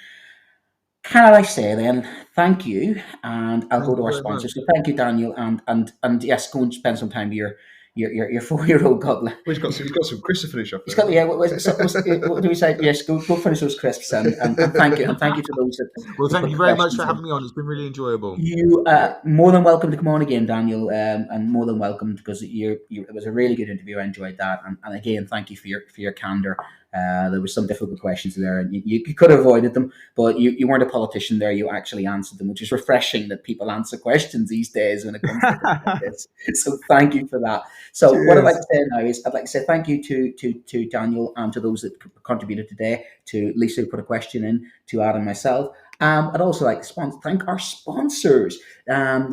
Can I say then, thank you, and I'll go to our sponsors. So thank you, Daniel, and yes, go and spend some time with your 4-year-old gobbler. Well, he's got some crisps to finish off. He's got what do we say? Yes, go finish those crisps, and thank you, to those that. Well, thank you very much for having me on. It's been really enjoyable. You more than welcome to come on again, Daniel, and more than welcome, because it was a really good interview. I enjoyed that, and again, thank you for your candor. There was some difficult questions there, and you could have avoided them, but you weren't a politician there. You actually answered them, which is refreshing that people answer questions these days when it comes to things like this. So thank you for that. So cheers. What I'd like to say now is I'd like to say thank you to Daniel and to those that contributed today, to Lisa who put a question in, to Adam and myself. I'd also like to thank our sponsors. John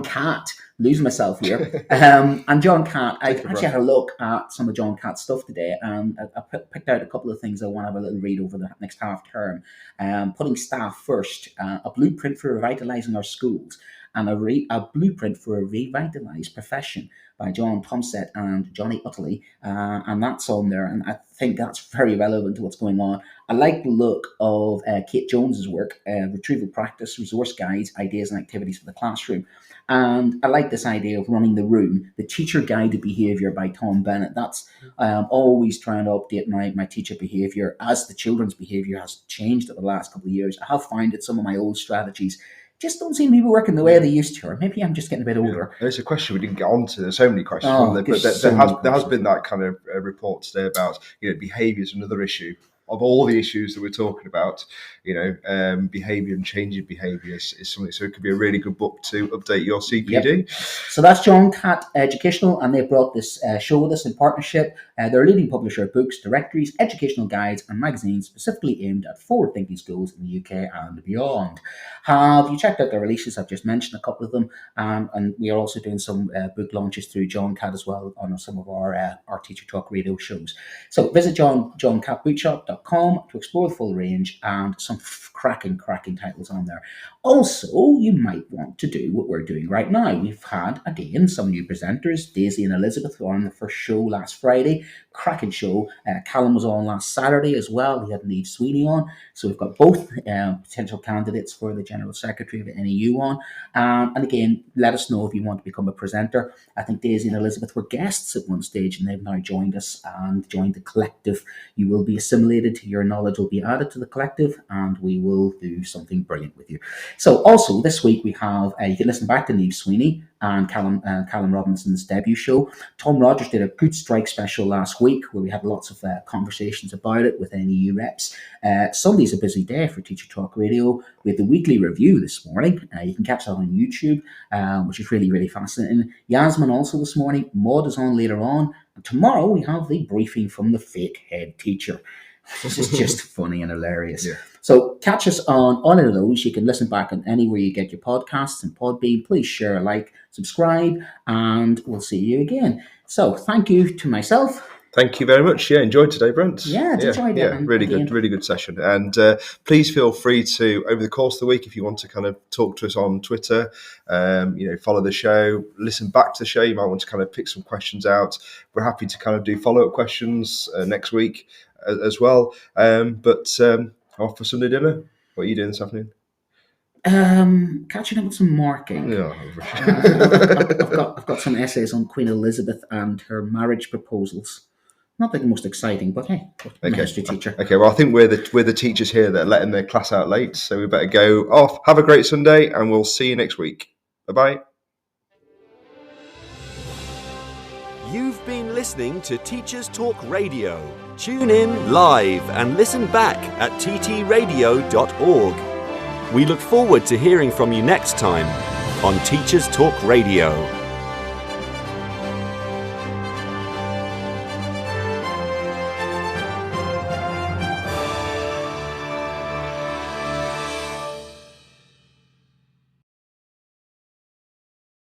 Catt. Losing myself here. And John Catt, I actually had a look at some of John Catt's stuff today, and I picked out a couple of things I want to have a little read over the next half term. Putting staff first, a blueprint for revitalising our schools, and a blueprint for a revitalised profession by John Tomset and Johnny Utley, and that's on there, and I think that's very relevant to what's going on. I like the look of Kate Jones's work, retrieval practice, resource guides, ideas and activities for the classroom. And I like this idea of running the room, the teacher guided behaviour by Tom Bennett. That's always trying to update my teacher behaviour as the children's behaviour has changed over the last couple of years. I have found that some of my old strategies just don't seem to be working the way they used to, or maybe I'm just getting a bit older. There's a question we didn't get onto. There's so many questions, but there has been that kind of report today about behaviour is another issue. Of all the issues that we're talking about, behaviour and changing behaviour is something. So it could be a really good book to update your CPD. Yep. So that's John Catt Educational, and they brought this show with us in partnership. They're a leading publisher of books, directories, educational guides, and magazines specifically aimed at forward-thinking schools in the UK and beyond. Have you checked out their releases? I've just mentioned a couple of them, and we are also doing some book launches through John Catt as well on some of our Teacher Talk radio shows. So visit johncattbookshop.com teacherstockradio.com to explore the full range and some cracking titles on there. Also, you might want to do what we're doing right now. We've had, again, some new presenters. Daisy and Elizabeth were on the first show last Friday. Cracking show. Callum was on last Saturday as well. We had NEU Sweeney on. So we've got both potential candidates for the General Secretary of the NEU on. And again, let us know if you want to become a presenter. I think Daisy and Elizabeth were guests at one stage, and they've now joined us and joined the collective. You will be assimilated. Your knowledge will be added to the collective, and we will do something brilliant with you. So also this week we have, you can listen back to NEU Sweeney and Callum Robinson's debut show. Tom Rogers did a Good Strike special last week where we had lots of conversations about it with NEU reps. Sunday's a busy day for Teacher Talk Radio. We had the weekly review this morning. You can catch that on YouTube, which is really, really fascinating. Yasmin also this morning. Maud is on later on. And tomorrow we have the briefing from the fake head teacher. This is just funny and hilarious. Yeah. So catch us on all of those. You can listen back on anywhere you get your podcasts and Podbean. Please share, like, subscribe, and we'll see you again. So thank you to myself. Thank you very much. Yeah, enjoyed today, Brent. Yeah, enjoyed it. Yeah, really good session. And please feel free to, over the course of the week, if you want to kind of talk to us on Twitter, follow the show, listen back to the show. You might want to kind of pick some questions out. We're happy to kind of do follow-up questions next week as well. But off for Sunday dinner. What are you doing this afternoon? Catching up with some marking. Yeah. I've got some essays on Queen Elizabeth and her marriage proposals. Not the most exciting, but hey, I'm a history teacher. Okay, well, I think we're the teachers here that are letting their class out late, so we better go off. Have a great Sunday, and we'll see you next week. Bye-bye. You've been listening to Teachers Talk Radio. Tune in live and listen back at ttradio.org. We look forward to hearing from you next time on Teachers Talk Radio.